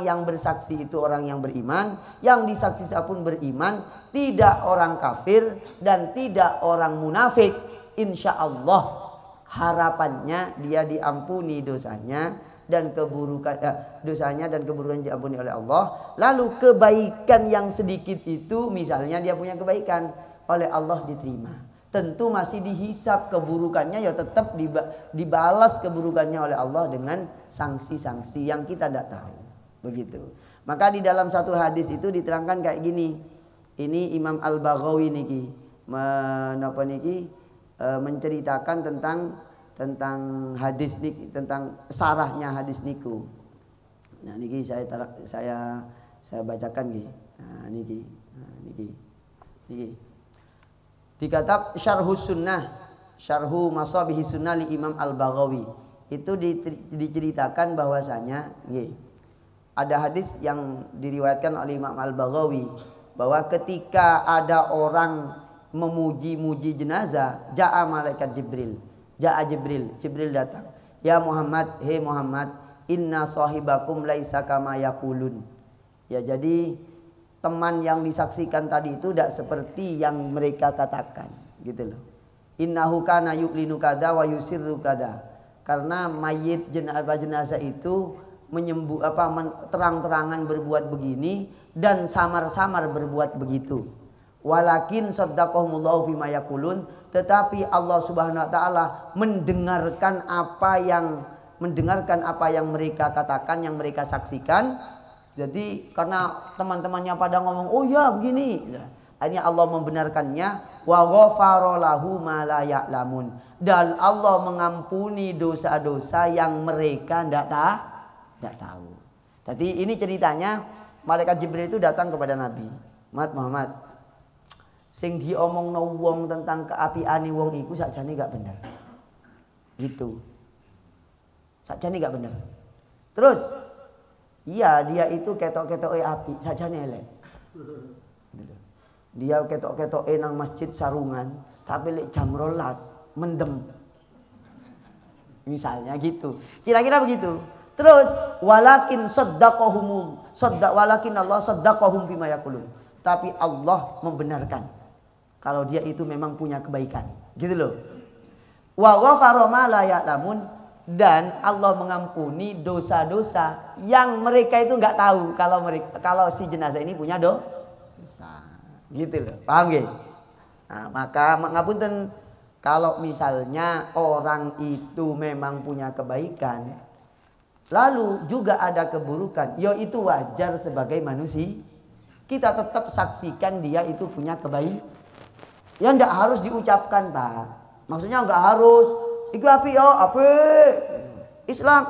yang bersaksi itu orang yang beriman, yang disaksi pun beriman, tidak orang kafir dan tidak orang munafik. Insya Allah harapannya dia diampuni dosanya dan keburukan dosanya dan keburukan diampuni oleh Allah. Lalu kebaikan yang sedikit itu misalnya dia punya kebaikan oleh Allah diterima. Tentu masih dihisap keburukannya, ya tetap dibalas keburukannya oleh Allah dengan sanksi-sanksi yang kita tidak tahu. Begitu. Maka di dalam satu hadis itu diterangkan kayak gini. Ini Imam Al-Baghawi niki menceritakan tentang hadis niki, tentang sarahnya hadis niku. Nah niki saya bacakan niki. Nah niki. Di kitab Syarhus Sunnah, Syarhu Masabihis Sunnah li Imam Al-Baghawi itu diceritakan bahwasanya nggih, ada hadis yang diriwayatkan oleh Imam Al-Baghawi bahwa ketika ada orang memuji-muji jenazah, ja'a malaikat Jibril. Ja'a Jibril datang. Ya Muhammad, hei Muhammad, inna sahibakum laisa kama yaqulun. Ya jadi teman yang disaksikan tadi itu tidak seperti yang mereka katakan, gitu loh. Innahu kana yu'linu kada wa yusirru kada. Karena mayit jenazah itu terang-terangan berbuat begini dan samar-samar berbuat begitu. Walakin saddaqahumullahu bima yaqulun, tetapi Allah Subhanahu wa taala mendengarkan apa yang mereka katakan, yang mereka saksikan. Jadi karena teman-temannya pada ngomong, "Oh ya, begini." Akhirnya Allah membenarkannya, wa ghafara lahu ma la ya'lamun. Dan Allah mengampuni dosa-dosa yang mereka tidak tahu. Jadi ini ceritanya, malaikat Jibril itu datang kepada Nabi Muhammad. Sing diomongno wong tentang keapiane wong iku sakjane gak bener. Gitu. Sakjane gak bener. Terus iya dia itu ketok-ketoke api, sakjane elek. Dia ketok-ketoke nang masjid sarungan, tapi lek jam 12 mendem. Misalnya gitu. Kira-kira begitu. Terus walakin Allah saddaqahum bima yaqulun. Tapi Allah membenarkan kalau dia itu memang punya kebaikan, gitu loh. Wa ghafara ma la ya'lamun, dan Allah mengampuni dosa-dosa yang mereka itu nggak tahu kalau si jenazah ini punya dosa, gitu loh. Paham nggih? Nah, maka ngapunten kalau misalnya orang itu memang punya kebaikan lalu juga ada keburukan, ya itu wajar sebagai manusia. Kita tetap saksikan dia itu punya kebaikan. Ya ndak harus diucapkan, Pak. Maksudnya nggak harus iku api yo, api. Islam.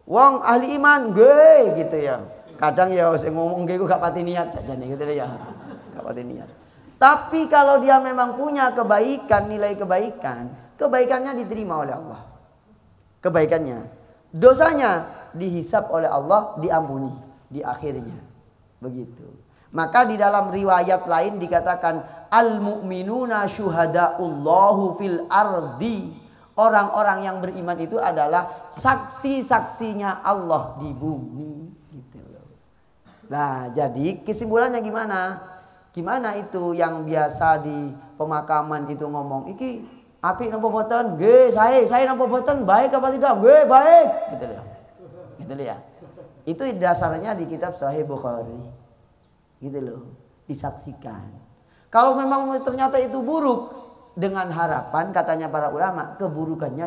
Wong ahli iman, ge gitu ya. Kadang ya sing ngomong iku gak pati niat jane gitu ya. Gak pati niat. Tapi kalau dia memang punya kebaikan, nilai kebaikan, kebaikannya diterima oleh Allah. Kebaikannya, dosanya dihisap oleh Allah, diampuni di akhirnya. Begitu. Maka di dalam riwayat lain dikatakan al-mu'minuna syuhada'ullahu fil ardi. Orang-orang yang beriman itu adalah saksi-saksinya Allah di bumi. Gitu loh. Nah, jadi kesimpulannya gimana? Gimana itu yang biasa di pemakaman itu ngomong, iki apik napa boten? Nggih, saya napa boten? Baik apa tidak? Nggih, baik. Gitu loh. Gitu loh ya. Itu dasarnya di kitab Sahih Bukhari. Gitu loh, disaksikan. Kalau memang ternyata itu buruk, dengan harapan katanya para ulama keburukannya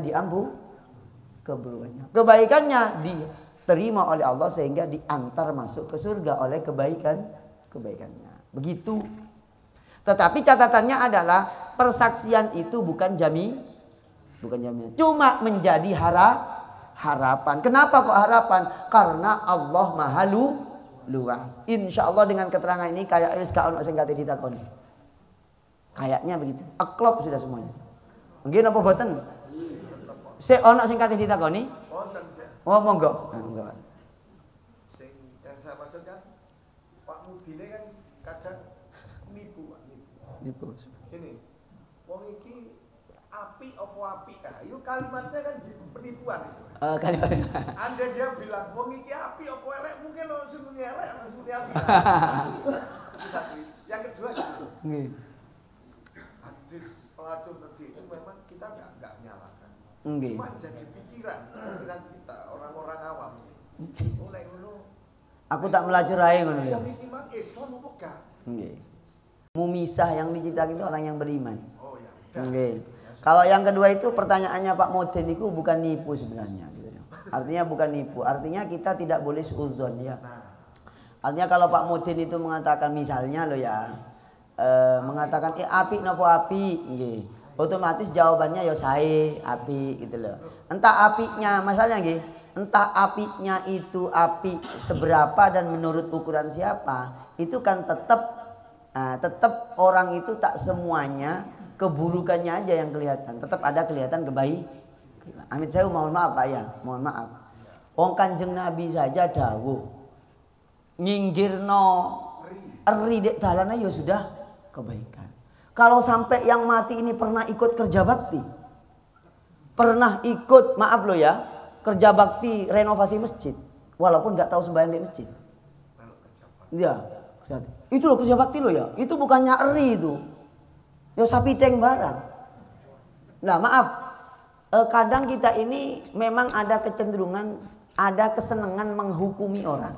keburukannya, kebaikannya diterima oleh Allah sehingga diantar masuk ke surga oleh kebaikannya. Begitu. Tetapi catatannya adalah persaksian itu bukan jaminan, cuma menjadi harapan. Kenapa kok harapan? Karena Allah Maha luas. Insya Allah dengan keterangan ini kayak wis gak ono sing kate ditakoni. Kayaknya begitu. Aklop sudah semuanya. Mungkin apa boten? Sik ono sing kate ditakoni? Oh, monggo. Monggo. Sing yang saya maksud kan Pak Mudine kan kadang nipu. Ini wong iki api apa api? Nah, itu kalimatnya kan penipuan itu. Kalimat. Anda dia bilang wong iki api apa elek, mungkin langsung muni elek, langsung muni api. Yang kedua nggih. Hadis pelacur tadi itu memang kita enggak menyalahkan. Nggih. Cuma jadi pikiran kita orang-orang awam. Oleh ngono. Aku tak melacur ae ngono ya. Wong iki mah Islam apa gak? Nggih. Mumisah yang diceritakan itu orang yang beriman. Oh ya. Nggih. Kalau yang kedua itu pertanyaannya Pak Modin itu bukan nipu sebenarnya. Artinya bukan nipu. Artinya kita tidak boleh suudzon ya. Artinya kalau Pak Modin itu mengatakan misalnya loh ya, mengatakan api nopo api, nggih. Otomatis jawabannya ya sae api gitu loh. Entah apinya masalahnya nggih, entah apinya itu api seberapa dan menurut ukuran siapa, itu kan tetap orang itu tak semuanya keburukannya aja yang kelihatan, tetap ada kelihatan Amit saya mohon maaf Pak ya, mohon maaf. Wong Kanjeng Nabi saja dawuh nyinggirno eri dek dalana ya sudah kebaikan. Kalau sampai yang mati ini pernah ikut kerja bakti, pernah ikut maaf lo ya kerja bakti renovasi masjid, walaupun nggak tahu sembahyang di masjid. Ya, itu loh kerja bakti lo ya, itu bukannya eri itu. Ya sapi teng barang. Nah maaf, kadang kita ini memang ada kecenderungan, ada kesenangan menghukumi orang.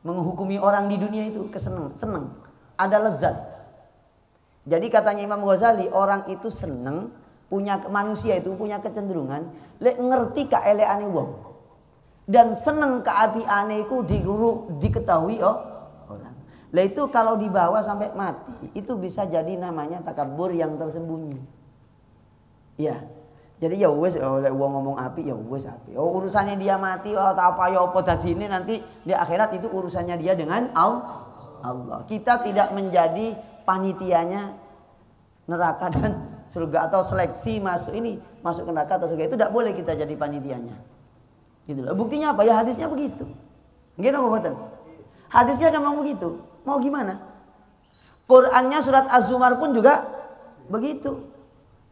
Menghukumi orang di dunia itu seneng, ada lezat. Jadi katanya Imam Ghazali, orang itu seneng, manusia itu punya kecenderungan, ngerti keeleane wong. Dan seneng keapiane iku diketahui orang. Lah itu kalau dibawa sampai mati, itu bisa jadi namanya takabur yang tersembunyi. Ya. Jadi ya wes oleh wong ngomong api ya wes api. Oh urusannya dia mati atau apa ya apa dadine nanti di akhirat itu urusannya dia dengan Allah. Kita tidak menjadi panitianya neraka dan surga atau seleksi masuk ke neraka atau surga itu tidak boleh kita jadi panitianya. Gitu loh. Buktinya apa? Ya hadisnya begitu. Nggih napa mboten? Hadisnya memang begitu. Mau gimana? Qur'annya surat Az-Zumar pun juga begitu.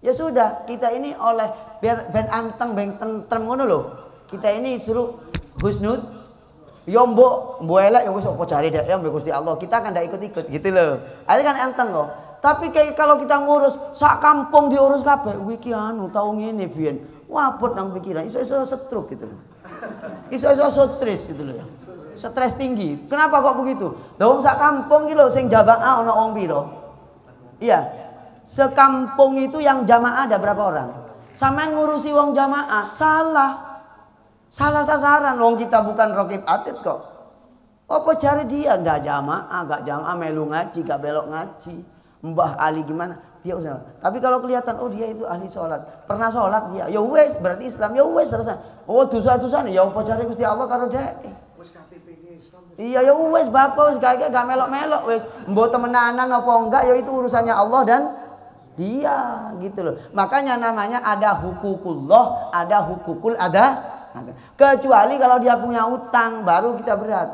Ya sudah, kita ini oleh ben anteng ben tentrem ngono lho. Kita ini suruh husnud. Ya mbok elek ya wis apa cari dek ya mbek Gusti Allah. Kita kan ndak ikut-ikut gitu loh. Ada kan anteng kok. Tapi kayak kalau kita ngurus sak kampung diurus kabeh, iki anu tau ngene biyen. Wabot nang pikiran, iso-iso stroke gitu loh. Iso-iso stres gitu loh ya. Stres tinggi. Kenapa kok begitu? Lah wong sak kampung iki lho sing jamaah ana wong pira? Iya. Sekampung itu yang jamaah ada berapa orang? Sampean ngurusi wong jamaah, salah. Salah sasaran. Wong kita bukan rokib atid kok. Apa cari dia enggak jamaah melu ngaji, gak belok ngaji. Mbah Ali gimana? Dia usah. Tapi kalau kelihatan oh dia itu ahli sholat, pernah sholat dia. Ya wes berarti Islam. Ya wes selesai. Oh dosa-dosane ya apa cari Gusti Allah karo dek. Wis KTP-ne Islam Iya ya wes bapak wes gak melok-melok wes. Mbok temenanan apa enggak ya itu urusannya Allah dan dia gitu loh. Makanya namanya ada hukukullah, ada hukukul ada. Kecuali kalau dia punya utang baru kita berat.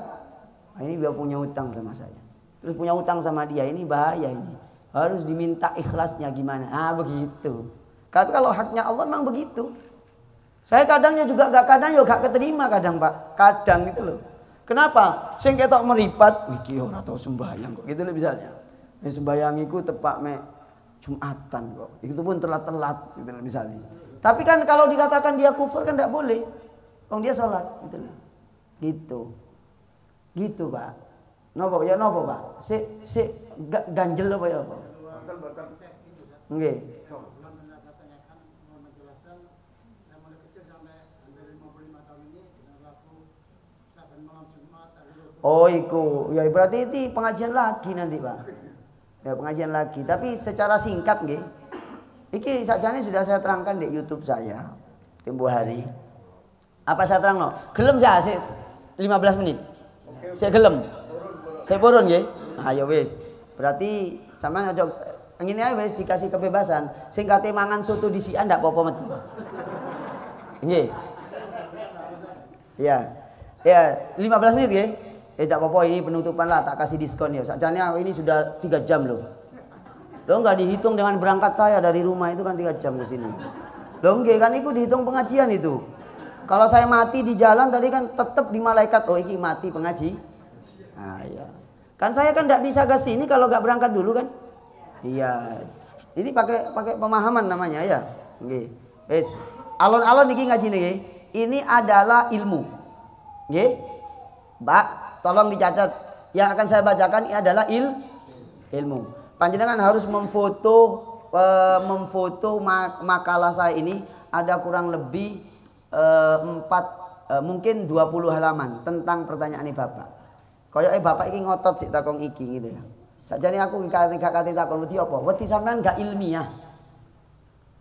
Nah, ini dia punya utang sama saya. Terus punya utang sama dia, ini bahaya ini. Harus diminta ikhlasnya gimana? Ah begitu. Kalau haknya Allah memang begitu. Saya kadangnya juga kadang keterima kadang Pak. Kadang gitu loh. Kenapa? Sing ketok meripat, iki ora tau sembahyang kok. Gitu loh misalnya. Sembahyang iku tepak mek Jumatan kok. Itu pun telat-telat gitu loh misalnya. Tapi kan kalau dikatakan dia kufur kan tidak boleh. Wong dia sholat gitu loh. Gitu. Gitu Pak. Nopo ya nopo Pak? Ganjel apa ya apa? Nggih. Oh iku, ya berarti itu pengajian lagi nanti Pak. Ya pengajian lagi, tapi secara singkat nggih. Iki sakjane sudah saya terangkan di YouTube saya tempo hari. Apa saya terang no? Gelem saya 15 menit. Saya gelem. Saya purun nggih. Ah ya wis. Berarti sampean aja ngene ae wis dikasih kebebasan. Sing kate mangan soto disikan ndak apa-apa metu. Nggih. Ya. Ya, 15 menit nggih. Tidak apa-apa ini penutupan lah, tak kasih diskon ya. Sakjane ini sudah 3 jam loh. Lo nggak dihitung dengan berangkat saya dari rumah itu kan 3 jam ke sini. Lo nggih kan itu dihitung pengajian itu. Kalau saya mati di jalan tadi kan tetap di malaikat. Oh iki mati pengaji. Nah, iya. Kan saya kan tidak bisa ke sini kalau nggak berangkat dulu kan. Iya. Ini pakai pemahaman namanya ya. Nggih. Wis. Alon-alon iki ngaji niki. Ini adalah ilmu. Nggih. Mbak, tolong dicatat. Yang akan saya bacakan ini adalah ilmu. Panjenengan harus memfoto makalah saya ini ada kurang lebih mungkin 20 halaman tentang pertanyaan ini Bapak. Kaya Bapak iki ngotot sik takon iki gitu ya. Sakjane aku gak kate takon wedi apa? Wedi sampean gak ilmiah.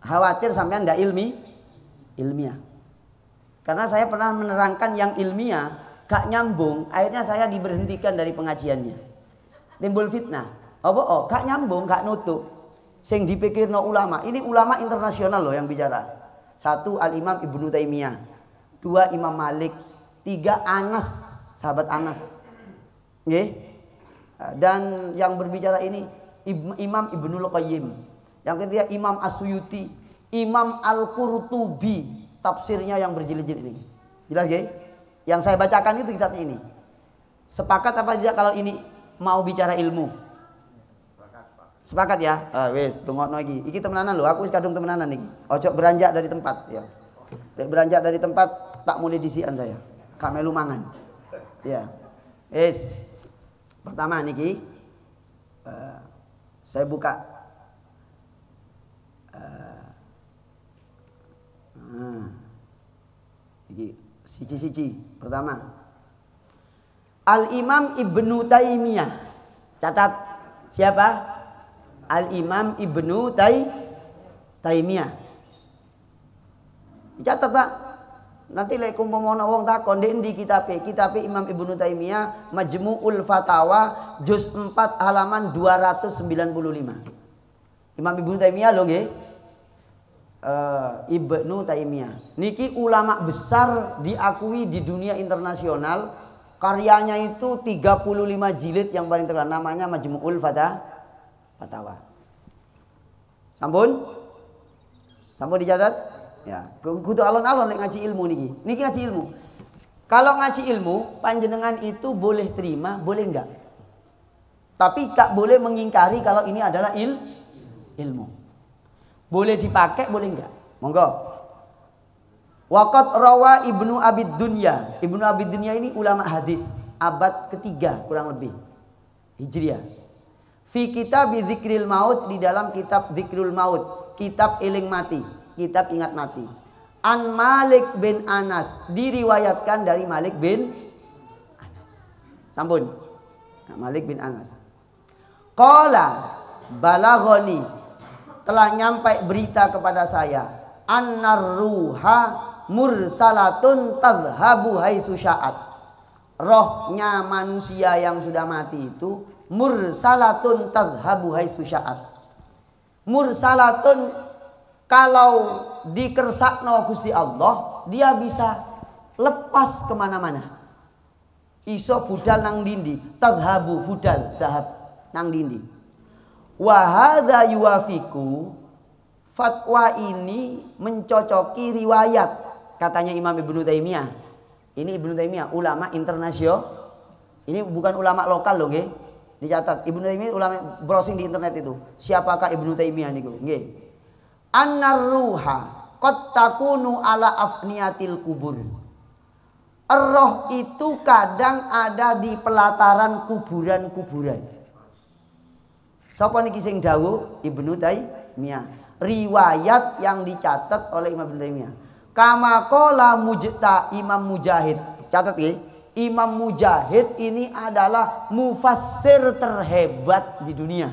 Khawatir sampean gak ilmiah. Karena saya pernah menerangkan yang ilmiah gak nyambung, akhirnya saya diberhentikan dari pengajiannya. Timbul fitnah. Apa gak nyambung, gak nutup. Sing dipikirno ulama, ini ulama internasional loh yang bicara. 1 Al-Imam Ibnu Taimiyah, 2 Imam Malik, 3 Anas, sahabat Anas. Nggih. Dan yang berbicara ini Imam Ibnul Qayyim. Yang ketiga Imam As-Suyuti, Imam Al-Qurtubi, tafsirnya yang berjilid-jilid ini. Jelas nggih? Yang saya bacakan itu kitabnya ini. Sepakat apa tidak kalau ini mau bicara ilmu? Sepakat ya? Wis, tungokno iki. Iki temenanan lho, aku wis kadung temenanan iki. Ojo beranjak dari tempat ya. Beranjak dari tempat tak mulai disian saya. Kak melu mangan. Ya. Wis. Pertama niki saya buka iki siji-siji. Pertama, Al-Imam Ibnu Taimiyah. Catat siapa? Al-Imam Ibnu Taimiyah. Catat Pak. Nanti lek umpama wong takon ndek ndi kitabe? Kitabe Imam Ibnu Taimiyah Majmu'ul Fatawa juz 4 halaman 295. Imam Ibnu Taimiyah lho nggih. Ibnu Taimiyah. Niki ulama besar diakui di dunia internasional. Karyanya itu 35 jilid yang paling terkenal, namanya Majmu'ul Fatawa. Sampun? Sampun dicatat? Ya, kudu alon-alon lek ngaji ilmu niki. Niki ngaji ilmu. Kalau ngaji ilmu, panjenengan itu boleh terima, boleh enggak. Tapi tak boleh mengingkari kalau ini adalah ilmu. Boleh dipakai, boleh enggak. Monggo. Waqat rawa Ibnu Abid Dunya. Ibnu Abid Dunya ini ulama hadis abad ketiga kurang lebih Hijriah. Fi kitab Dzikril Maut, di dalam kitab Dzikrul Maut, kitab eling mati, kitab ingat mati. An Malik bin Anas, diriwayatkan dari Malik bin Anas. Sampun. Nah, Malik bin Anas. Qala balaghani, telah nyampai berita kepada saya, annar ruha mursalatun tadhhabu haitsu sya'at. rohnya manusia yang sudah mati itu mursalatun tadhhabu haitsu sya'at. Mursalatun, kalau dikersakno Gusti Allah, dia bisa lepas kemana-mana. Iso budal nang dindi, tadhhabu budal dahab nang dindi. Wa hadza yuwafiqu, fatwa ini mencocoki riwayat, katanya Imam Ibnu Taimiyah. Ini Ibnu Taimiyah ulama internasional. Ini bukan ulama lokal loh, nggih. Dicatat Ibnu Taimiyah ulama, browsing di internet itu. Siapakah Ibnu Taimiyah niku? Nggih. An-ruha qad takunu ala afniyatil kubur. Roh itu kadang ada di pelataran kuburan-kuburan. Sapa niki sing dawuh? Ibnu Taimiyah. Riwayat yang dicatat oleh Imam Ibnu Taimiyah. Kama qala Imam Mujahid. Catat ya. Imam Mujahid ini adalah mufassir terhebat di dunia.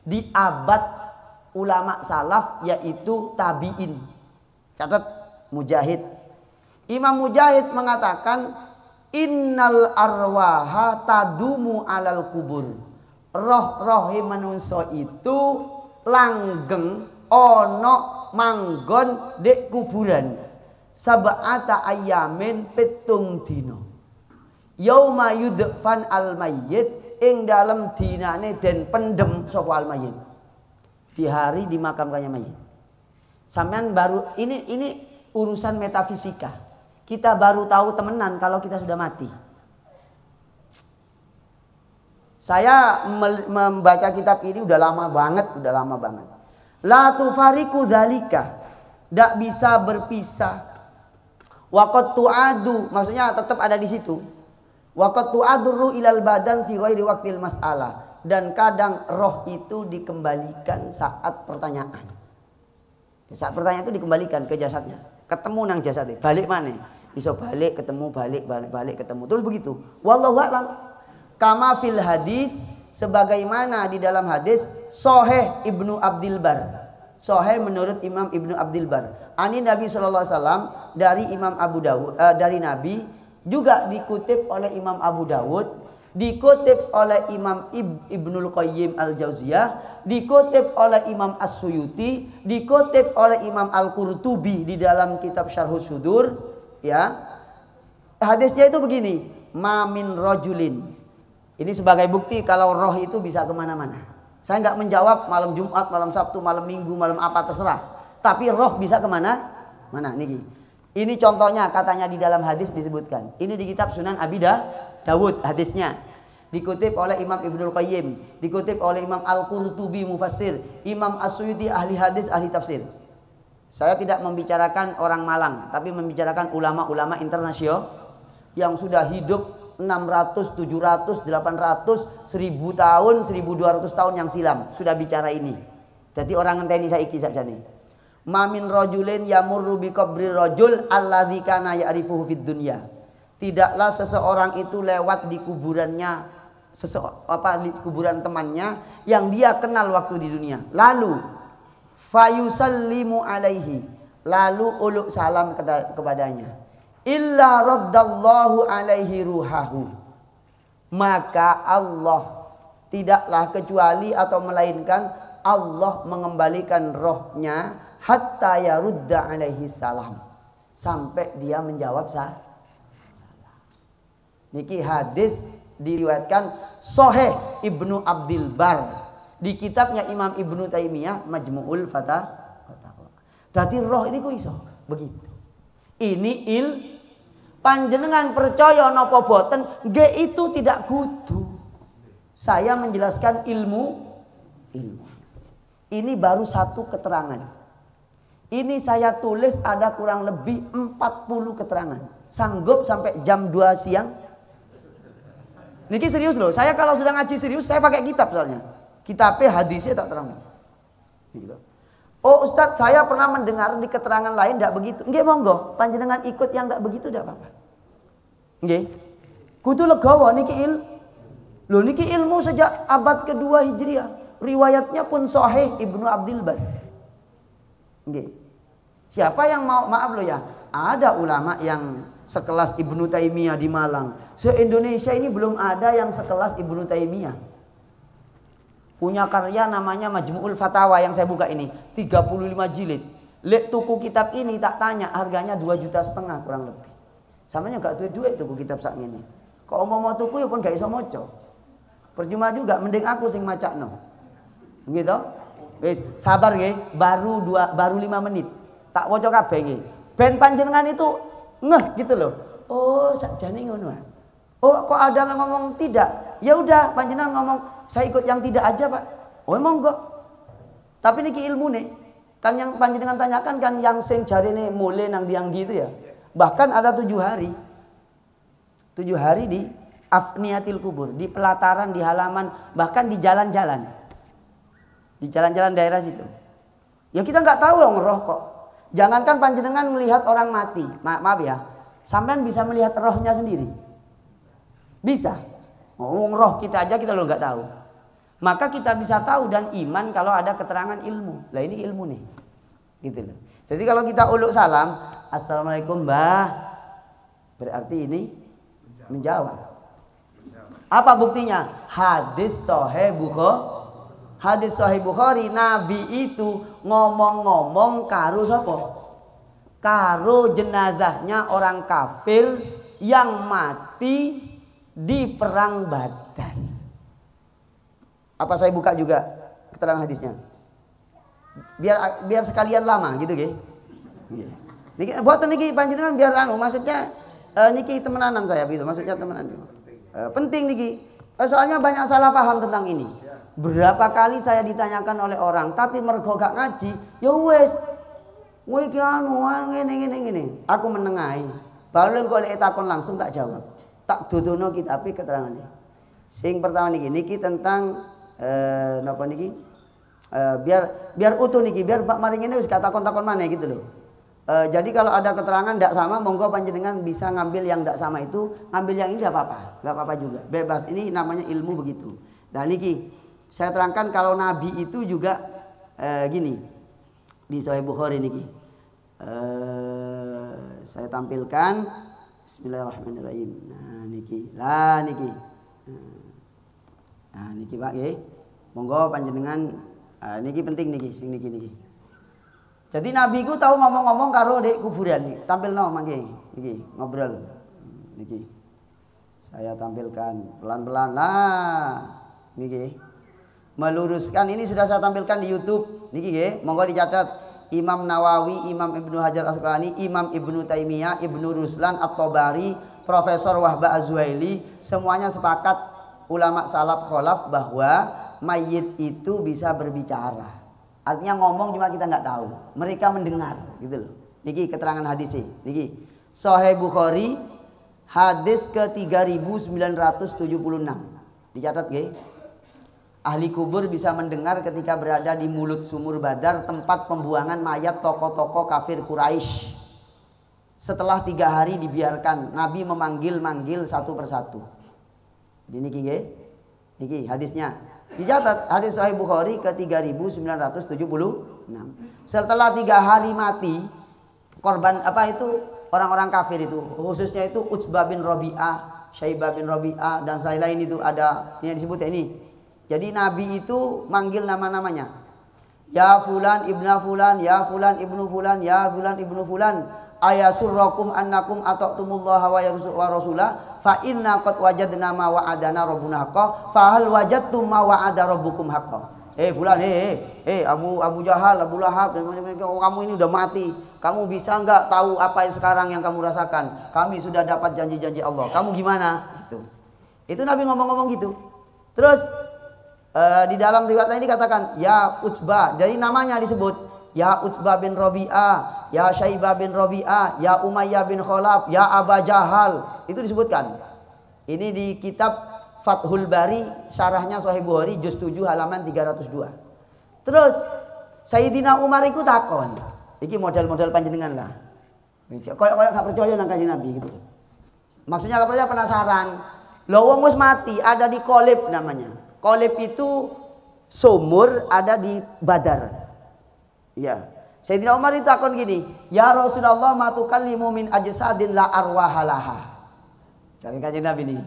Di abad ulama salaf, yaitu tabi'in. Catat Mujahid. Imam Mujahid mengatakan innal arwaha tadumu alal kubur. Roh-rohe manungsa itu langgeng ono manggon dek kuburan sab'ata ayamin pitung dino. Yauma yudfan al mayyit, ing dalam dinane den pendem sapa al mayyit. Di hari dimakamkannya mayit. Sampean baru ini urusan metafisika. Kita baru tahu temenan kalau kita sudah mati. Saya membaca kitab ini udah lama banget. La tufariku dzalika, tidak bisa berpisah. Waqad tu'adu, maksudnya tetap ada di situ. Waqad tu'aduru ilal badan fi ghairi waqtil mas'alah, dan kadang roh itu dikembalikan saat pertanyaan. Saat pertanyaan itu dikembalikan ke jasadnya. Ketemu nang jasadnya, balik mana? Iso balik ketemu, balik ketemu. Terus begitu. Wallahu a'lam. Kama fil hadis, sebagaimana di dalam hadis Sahih Ibnu Abdil Bar. Sahih menurut Imam Ibnu Abdil Bar. Ani Nabi sallallahu alaihi wasallam, dari Imam Abu Dawud, dari Nabi, juga dikutip oleh Imam Abu Dawud, dikutip oleh Imam Ibnul Qayyim Al-Jauziyah, dikutip oleh Imam As-Suyuti, dikutip oleh Imam Al-Qurtubi di dalam kitab Syarhus Sudur, ya. Hadisnya itu begini, ma min rajulin. Ini sebagai bukti kalau roh itu bisa kemana-mana. Saya nggak menjawab malam Jumat, malam Sabtu, malam Minggu, malam apa terserah. Tapi roh bisa kemana? Mana niki? Ini contohnya, katanya di dalam hadis disebutkan. Ini di kitab Sunan Abi Dawud hadisnya. Dikutip oleh Imam Ibnul Qayyim, dikutip oleh Imam Al-Qurtubi mufassir, Imam As-Suyuti ahli hadis, ahli tafsir. Saya tidak membicarakan orang Malang, tapi membicarakan ulama-ulama internasional yang sudah hidup 600, 700, 800, 1000 tahun, 1200 tahun yang silam sudah bicara ini. Jadi orang ngenteni saiki sakjane. Mamin rajulin yamurru bi qabri rajul alladzi kana ya'rifuhu fid dunya. Tidaklah seseorang itu lewat di kuburannya di kuburan temannya yang dia kenal waktu di dunia. Lalu fayusallimu alaihi, lalu uluk salam kepadanya. Illa raddallahu alaihi ruhahu, maka Allah tidaklah kecuali atau melainkan Allah mengembalikan rohnya hatta yarudda alaihi salam, sampai dia menjawab salam. Niki hadis diriwayatkan Sahih Ibnu Abdil Bar di kitabnya Imam Ibnu Taimiyah Majmu'ul Fatawa. Dadi roh ini kok iso begitu. Ini panjenengan percaya napa boten, nggih itu tidak kudu. Saya menjelaskan ilmu. Ini baru satu keterangan. Ini saya tulis ada kurang lebih 40 keterangan. Sanggup sampai jam 2 siang? Niki serius loh. Saya kalau sudah ngaji serius, saya pakai kitab soalnya. Kitabnya hadisnya tak terang. Oh Ustadz, saya pernah mendengar di keterangan lain tidak begitu. Nggih monggo, panjenengan ikut yang nggak begitu tidak apa-apa. Nggih. Kudu legowo niki niki ilmu sejak abad kedua Hijriah. Riwayatnya pun Sahih Ibnu Abdil Bar. Nggih. Siapa yang mau, maaf loh ya, ada ulama yang sekelas Ibnu Taimiyah di Malang. Se-Indonesia ini belum ada yang sekelas Ibnu Taimiyah. Punya karya namanya Majmu'ul Fatawa yang saya buka ini, 35 jilid. Lek tuku kitab ini tak tanya harganya 2,5 juta kurang lebih. Samanya gak duit-duit tuku kitab sak ngene. Kok mau tuku ya pun gak iso maca. Percuma juga, mending aku sing macakno. Gitu. Wis, sabar nggih, baru 5 menit. Tak waca kabeh nggih. Ben panjenengan itu ngeh gitu loh. Oh, sakjane ngono. Oh, kok ada yang ngomong tidak? Ya udah, panjenengan ngomong saya ikut yang tidak aja, Pak. Oh, monggo. Tapi niki ilmu nih. Kan yang panjenengan tanyakan kan yang sing jarine mulai nang diang gitu ya. Bahkan ada 7 hari. 7 hari di afniyatil kubur, di pelataran, di halaman, bahkan di jalan-jalan. Di jalan-jalan daerah situ. Ya kita nggak tahu yang roh kok. Jangankan panjenengan melihat orang mati. Maaf ya. Sampean bisa melihat rohnya sendiri. Bisa. Oh, roh kita aja kita lo nggak tahu. Maka kita bisa tahu dan iman kalau ada keterangan ilmu. Lah ini ilmu nih. Gitu loh. Jadi kalau kita uluk salam, assalamualaikum mbah. Berarti ini menjawab. Apa buktinya? Hadis Sahih Bukhari. Hadis Sahih Bukhari, Nabi itu ngomong-ngomong karo sapa? Karo jenazahnya orang kafir yang mati di perang Badar. Apa saya buka juga keterangan hadisnya? Biar sekalian lama gitu nggih. Niki buatan niki panjenengan biar maksudnya niki temenanan saya gitu, maksudnya temenan. Penting niki. Soalnya banyak salah paham tentang ini. Berapa kali saya ditanyakan oleh orang, tapi mergo gak ngaji, ya wes. Kowe iki ngene. Aku menengahi. Baru kok lek takon langsung tak jawab. Tak dodono kitabe keterangane. Sing pertama niki tentang napa niki? Biar utuh niki, biar Pak Maring ini wis gak takon-takon maneh gitu loh. Jadi kalau ada keterangan tidak sama, monggo panjenengan bisa ngambil yang tidak sama itu, ngambil yang ini tidak apa-apa juga, bebas. Ini namanya ilmu begitu. Dan niki saya terangkan kalau Nabi itu juga gini di Sahih Bukhari niki. Saya tampilkan. Bismillahirrahmanirrahim. Nah niki, nah niki Pak nggih. Monggo panjenengan niki penting niki, sing niki. Jadi Nabi ku tahu ngomong-ngomong karo dek kuburan nih. Tampilno mangke niki ngobrol. Niki. Saya tampilkan pelan-pelan lah. Niki. Meluruskan ini sudah saya tampilkan di YouTube. Niki nggih, monggo dicatat. Imam Nawawi, Imam Ibnu Hajar Asqalani, Imam Ibnu Taimiyah, Ibnu Ruslan At-Tabari, Profesor Wahba Az-Zuhaili, semuanya sepakat ulama salaf kholaf bahwa mayit itu bisa berbicara. Artinya ngomong cuma kita nggak tahu. Mereka mendengar, gitu loh. Niki keterangan hadis ini. Niki Sahih Bukhari hadis ke 3976. Dicatat nggih. Ahli kubur bisa mendengar ketika berada di mulut sumur Badar, tempat pembuangan mayat tokoh-tokoh kafir Quraisy. Setelah 3 hari dibiarkan, Nabi memanggil-manggil satu persatu. Jadi niki nggih. Niki hadisnya. Dicatat hadis Sahih Bukhari ke 3976. Setelah 3 hari mati, korban apa itu orang-orang kafir itu, khususnya itu Utsbah bin Rabi'ah, Syaibah bin Rabi'ah dan lain-lain itu ada yang disebut ini. Jadi Nabi itu manggil nama-namanya. Ya fulan ibna fulan, ya fulan ibnu fulan, ya fulan ibnu fulan. Ayasurrakum annakum ata'tumullaha wa rasulah fa inna qad wajadna ma wa'adana rabbuna haqqan fa hal wajadtum ma wa'ada rabbukum haqqan. Fulan, Abu Jahal, Abu Lahab, kamu ini udah mati. Kamu bisa enggak tahu apa yang sekarang yang kamu rasakan? Kami sudah dapat janji-janji Allah. Kamu gimana? Gitu. Itu Nabi ngomong-ngomong gitu. Terus di dalam riwayat ini dikatakan ya Utsbah, jadi namanya disebut ya Utsbah bin Rabi'ah, ya Syaibah bin Rabi'ah, ya Umayyah bin Khalaf, ya Aba Jahal, itu disebutkan. Ini di kitab Fathul Bari, syarahnya Sahih Bukhari juz 7 halaman 302. Terus Sayyidina Umar iku takon, iki model-model panjenengan lah. Kayak gak percaya nang Kanjeng Nabi gitu. Maksudnya gak percaya, penasaran. Lho wong wis mati, ada di Qalib namanya. Qalib itu sumur ada di Badar. Ya. Sayyidina Umar itu takon gini, "Ya Rasulullah, ma tukallimu min ajsadin la arwahalaha." Cari Kanjeng Nabi nih.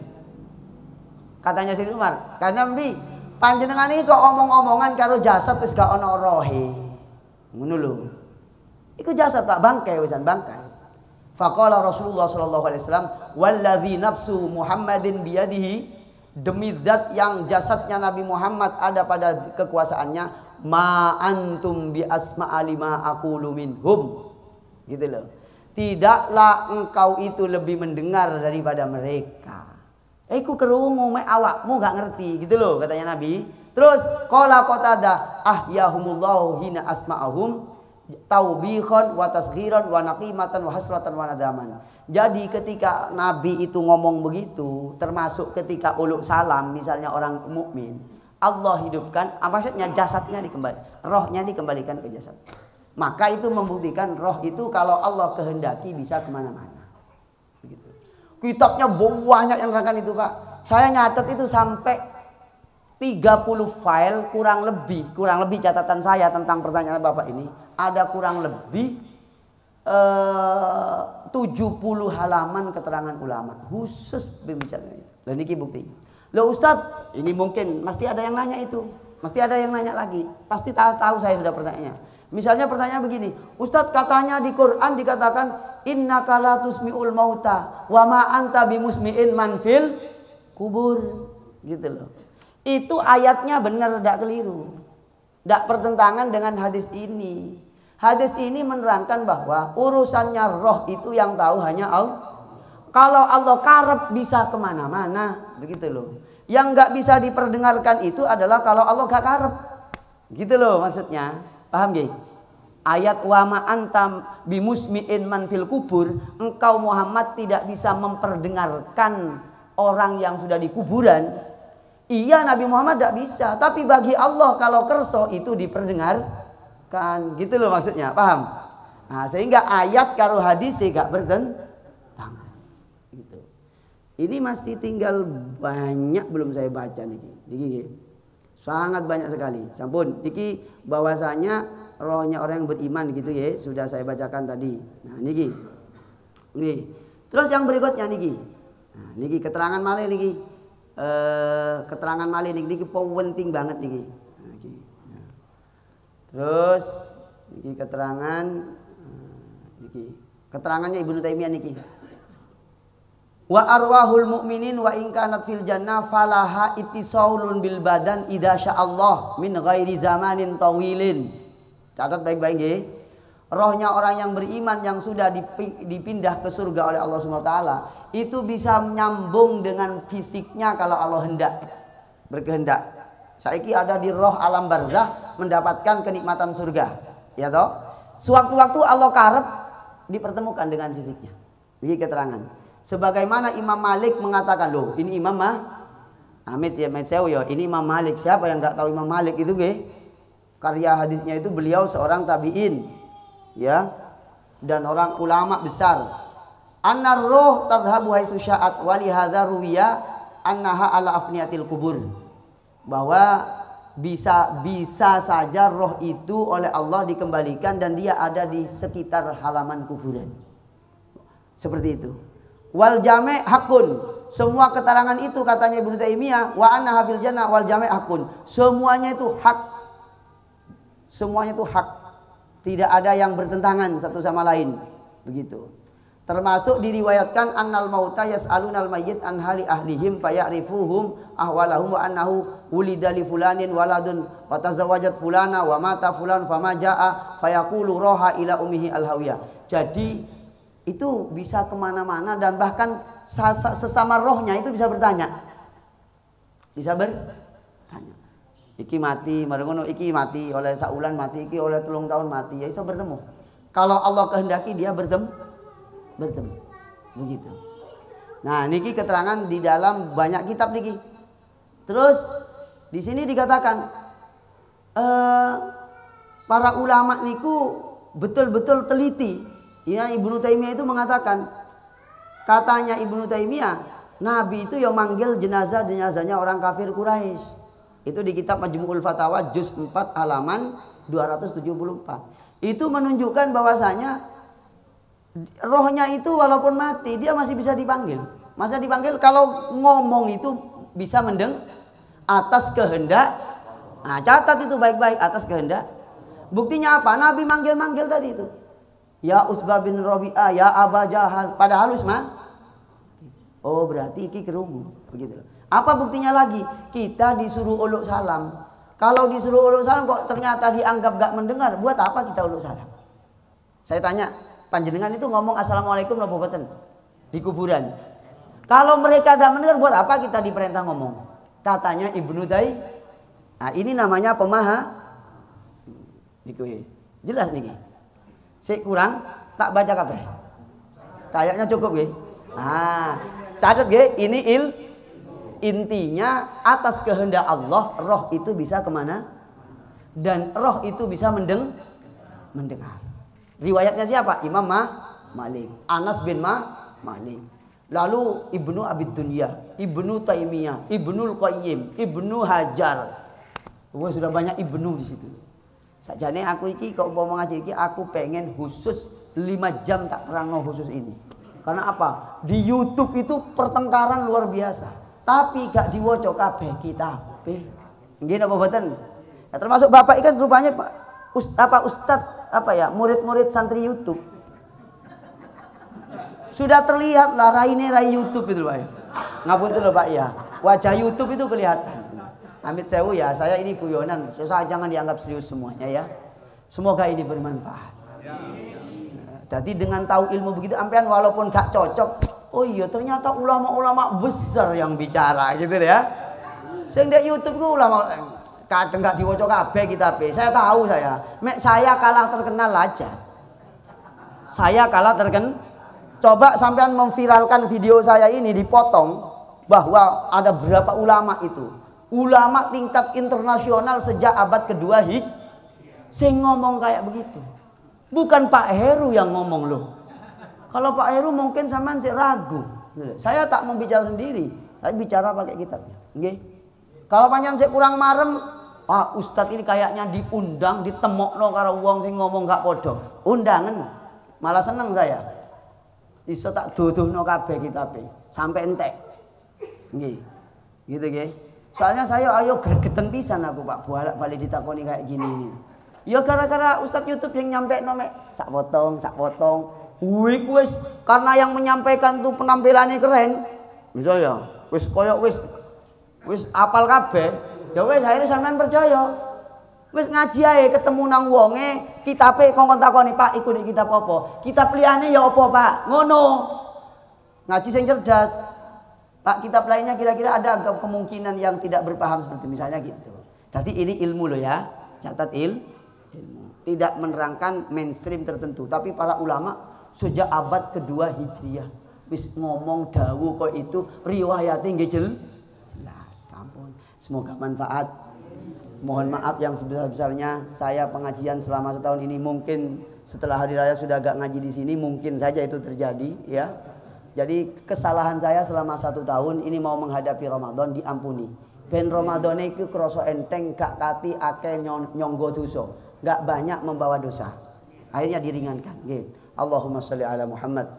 Katanya Sayyidina Umar, "Kanjeng Nabi, panjenengan iki kok omong-omongan karo jasad wis gak ana rohe." Ngono lho. Iku jasad Pak, bangkai wisan bangkai. Faqala Rasulullah sallallahu alaihi wasallam, "Wallazi nafsu Muhammadin biyadihi," demi zat yang jasadnya Nabi Muhammad ada pada kekuasaannya, "ma antum bi asma'a lima aqulu minhum." Gitu loh. Tidaklah engkau itu lebih mendengar daripada mereka. Iku kerungu mek awakmu gak ngerti gitu loh katanya Nabi. Terus qala Qatadah, "Ahyahumullahu hina asma'ahum taubihan wa tasghiran wa naqimatan wa hasratan wa nadaman." Jadi ketika Nabi itu ngomong begitu, termasuk ketika uluk salam misalnya orang mukmin, Allah hidupkan, maksudnya jasadnya rohnya dikembalikan ke jasad. Maka itu membuktikan roh itu kalau Allah kehendaki bisa kemana-mana. Begitu. Kitabnya banyak yang nerangkan itu Pak. Saya nyatet itu sampai 30 file kurang lebih catatan saya tentang pertanyaan Bapak ini ada kurang lebih 70 halaman keterangan ulama khusus berbicara itu. Dan ini bukti. Loh Ustadz, ini mungkin mesti ada yang nanya itu, mesti ada yang nanya lagi, pasti tahu saya sudah pertanyaannya. Misalnya pertanyaan begini, Ustadz katanya di Quran dikatakan innaka la tusmi'ul mauta wa ma anta bimusmi'in man fil kubur, gitu loh. Itu ayatnya benar, tidak keliru, tidak pertentangan dengan hadis ini. Hadis ini menerangkan bahwa urusannya roh itu yang tahu hanya Allah. Kalau Allah karep bisa kemana-mana, begitu loh. Yang nggak bisa diperdengarkan itu adalah kalau Allah gak karep, gitu loh maksudnya. Paham gak? Ayat wa ma antam bimusmi'in man fil kubur, engkau Muhammad tidak bisa memperdengarkan orang yang sudah di kuburan. Iya, Nabi Muhammad tidak bisa, tapi bagi Allah kalau kerso itu diperdengarkan, gitu loh maksudnya, paham? Nah, sehingga ayat karo hadis gak bertentangan. Gitu. Ini masih tinggal banyak belum saya baca nih, sangat banyak sekali. Sampun, niki bahwasanya rohnya orang yang beriman gitu ya, sudah saya bacakan tadi. Nah, niki, terus yang berikutnya niki, nah, niki keterangan malih niki. Keterangan malih niki penting banget niki. Nah, terus niki keterangan keterangannya Ibnu Taimiyah niki. Wa arwahul mu'minin wa in kanat fil jannah falaha ittisaulun bil badan idza sya'allah min ghairi zamanin tawilin. Catat baik-baik nggih. Rohnya orang yang beriman yang sudah dipindah ke surga oleh Allah SWT itu bisa menyambung dengan fisiknya kalau Allah berkehendak. Saiki ada di roh alam barzah mendapatkan kenikmatan surga, ya toh. Sewaktu-waktu Allah karep dipertemukan dengan fisiknya. Ini keterangan. Sebagaimana Imam Malik mengatakan, loh ini Imam ini Imam Malik. Siapa yang nggak tahu Imam Malik itu karya hadisnya itu beliau seorang tabi'in, ya, dan orang ulama besar. Annar roh tadhabu haitsu sya'at wa li hadza ruwiya annaha ala afniyatil kubur. Bahwa bisa saja roh itu oleh Allah dikembalikan dan dia ada di sekitar halaman kuburan. Seperti itu. Wal jami' hakun. Semua keterangan itu katanya Ibnu Taimiyah wa anna fil jannah wal jami' hakun. Semuanya itu hak. Semuanya itu hak. Tidak ada yang bertentangan satu sama lain. Begitu. Termasuk diriwayatkan annal mauta yas'alunal mayyit an hali ahlihim faya'rifuhum ahwalahum wa annahu wulida li fulanin waladun wa tazawwajat fulana wa mata fulan fama jaa fayaqulu roha ila ummihi alhawiyah. Jadi itu bisa kemana-mana dan bahkan sesama rohnya itu bisa bertanya. Bisa bertanya. Iki mati, marengono iki mati oleh saulan mati, iki oleh 3 tahun mati, ya bisa bertemu. Kalau Allah kehendaki dia bertemu. Begitu. Nah, niki keterangan di dalam banyak kitab niki. Terus di sini dikatakan para ulama niku betul-betul teliti. Ya, Ibnu Taimiyah itu mengatakan, katanya Ibnu Taimiyah, Nabi itu yang manggil jenazahnya orang kafir Quraisy. Itu di kitab Majmu'ul Fatawa juz 4 halaman 274. Itu menunjukkan bahwasanya rohnya itu walaupun mati dia masih bisa dipanggil. Masa dipanggil kalau ngomong itu bisa mendeng atas kehendak. Nah, catat itu baik-baik, atas kehendak. Buktinya apa? Nabi manggil-manggil tadi itu. Ya Usbah bin Rabi'ah, ya Aba Jahal. Padahal mah. Oh, berarti iki kerungu. Begitu. Apa buktinya lagi? Kita disuruh uluk salam. Kalau disuruh uluk salam kok ternyata dianggap gak mendengar, buat apa kita uluk salam? Saya tanya, panjenengan itu ngomong assalamualaikum napa boten di kuburan? Kalau mereka gak mendengar, buat apa kita diperintah ngomong? Katanya Ibnu Dai. Nah, ini namanya niku jelas niki. Sik kurang tak baca kabeh. Kayaknya cukup nggih. Nah, catat nggih, ini intinya atas kehendak Allah roh itu bisa kemana dan roh itu bisa mendengar. Riwayatnya siapa? Imam Malik, Anas bin Malik, lalu Ibnu Abid Dunya, Ibnu Taimiyah, Ibnul Qayyim, Ibnu Hajar. Sudah banyak Ibnu di situ. Sakjane aku iki kok umpama ngaji iki aku pengen khusus 5 jam tak terangno khusus ini. Karena apa? Di YouTube itu pertengkaran luar biasa. Tapi gak diwoco kabeh kitab. Nggih napa mboten? Ya, termasuk Bapak ikan rupanya Ustad murid-murid santri YouTube. Sudah terlihat lah rai YouTube itu Pak. Ngapunten lho Pak ya. Wajah YouTube itu kelihatan. Amit sewu ya, saya ini guyonan. Susah jangan dianggap serius semuanya ya. Semoga ini bermanfaat. Jadi dengan tahu ilmu begitu ampean walaupun gak cocok, oh iya ternyata ulama-ulama besar yang bicara gitu ya. Sing di YouTube ku ulama kadang gak diwaca kabeh kitabe. Saya tahu saya kalah terkenal aja. Saya kalah terkenal. Coba sampean memviralkan video saya ini dipotong bahwa ada berapa ulama itu. Ulama tingkat internasional sejak abad kedua sing ngomong kayak begitu. Bukan Pak Heru yang ngomong loh. Kalau Pak Heru mungkin sampean sih ragu. Saya tak mau bicara sendiri, saya bicara pakai kitabnya. Nggih. Kalau panjang saya kurang marem, Pak Ustadz ini kayaknya diundang, ditemokno karo wong sing ngomong gak podo. Undangan. Malah seneng saya. Iso tak duduhno kabeh kitabe sampai entek. Nggih. Gitu nggih. Soalnya saya ayo gregeten pisan aku Pak bolak-balik ditakoni kayak gini ini. Ya gara-gara Ustadz YouTube yang nyampe nomek sak potong. Wih wis karena yang menyampaikan tuh penampilannya keren. Misalnya wis koyok wis apal kabeh. Ya wis akhirnya sampean percaya. Wis ngaji ae ketemu nang wonge, kitabe kongkon takoni, "Pak, iku nek kitab apa?" Kitab liyane ya apa, Pak? Ngono. Ngaji sing cerdas. Pak, kitab lainnya kira-kira ada kemungkinan yang tidak berpaham seperti misalnya gitu. Jadi ini ilmu loh ya. Catat ilmu. Tidak menerangkan mainstream tertentu, tapi para ulama sejak abad kedua Hijriah wis ngomong dawuh kok itu riwayatnya nggih jelas. Ampun. Semoga manfaat. Mohon maaf yang sebesar-besarnya saya pengajian selama setahun ini, mungkin setelah hari raya sudah agak ngaji di sini, mungkin saja itu terjadi ya. Jadi kesalahan saya selama 1 tahun ini mau menghadapi Ramadan diampuni. Ben Ramadan itu kroso enteng gak kati akeh nyonggo dosa, gak banyak membawa dosa. Akhirnya diringankan. Nggih. Allahumma sholli ala Muhammad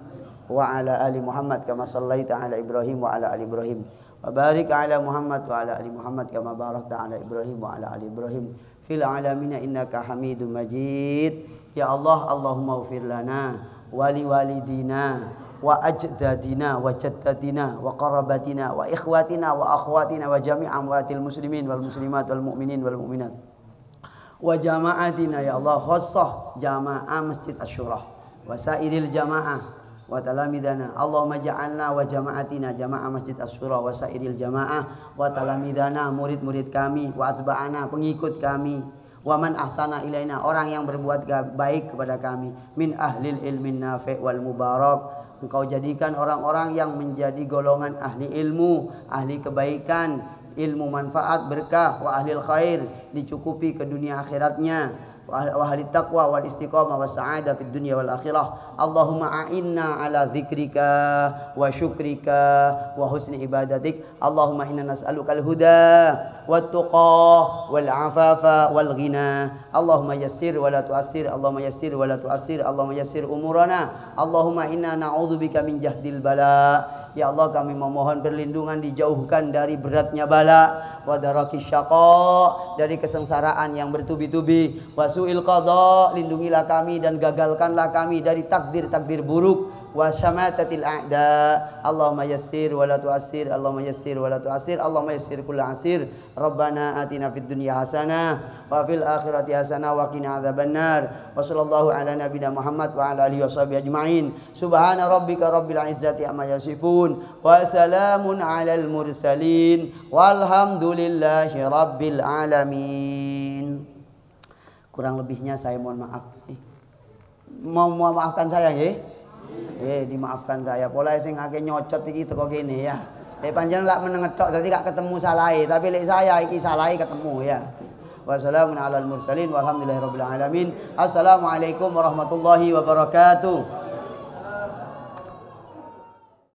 wa ala ali Muhammad kama shallaita ala Ibrahim wa ala ali Ibrahim. Wa barik ala Muhammad wa ala ali Muhammad kama barakta ala Ibrahim wa ala ali Ibrahim fil alamin innaka Hamidum Majid. Ya Allah, Allahumma ighfir lana wa li walidina wa ajdadina wa jaddadina wa qarabatina wa ikhwatina wa akhwatina wa jami' amwatil muslimin wal muslimat wal mu'minin wal mu'minat wa jama'atina ya Allah, khassah jamaah Masjid Asy-Syura wa sairil jamaah wa talamidana. Allahumma ja'alna wa jama'atina jamaah Masjid Asy-Syura wa sairil jamaah wa talamidana, murid-murid kami, wa atba'ana, pengikut kami, wa man ahsana ilaina, orang yang berbuat baik kepada kami, min ahlil ilmin nafi' wal mubarak. Engkau jadikan orang-orang yang menjadi golongan ahli ilmu, ahli kebaikan, ilmu manfaat, berkah, wa ahlil khair, dicukupi ke dunia akhiratnya. wa ahlit taqwa wal istiqamah was sa'adah fid dunya wal akhirah. Allahumma a'inna ala dzikrika wa syukrika wa husni ibadatik. Allahumma inna nas'alukal huda wat tuqa wal afafa wal ghina. Allahumma yassir wa la tu'assir. Allahumma yassir wa la tu'assir. Allahumma yassir umurana. Allahumma inna na'udzubika min jahdil bala. Ya Allah, kami memohon perlindungan dijauhkan dari beratnya bala, wa darakis syaqa, dari kesengsaraan yang bertubi-tubi, wa su'il qada, lindungilah kami dan gagalkanlah kami dari takdir-takdir buruk, wa syamatatil a'da. Allahumma yassir wa la tu'assir. Allahumma yassir wa la tu'assir. Allahumma yassir kulla asir. Rabbana atina fid dunya hasanah wa fil akhirati hasanah wa qina adzabannar. Wa sallallahu ala nabiyyina Muhammad wa ala alihi washabihi ajmain. Subhana rabbika rabbil izzati amma yasifun wa salamun alal mursalin walhamdulillahi rabbil alamin. Kurang lebihnya saya mohon maaf. Mau maafkan saya nggih? Dimaafkan saya. Pola sing akeh nyocot iki teko kene ya. Panjenengan lak menengethok dadi gak ketemu salahe, tapi lek saya iki salahe ketemu ya. Wassalamun alal mursalin walhamdulillahirabbil alamin. Assalamualaikum warahmatullahi wabarakatuh.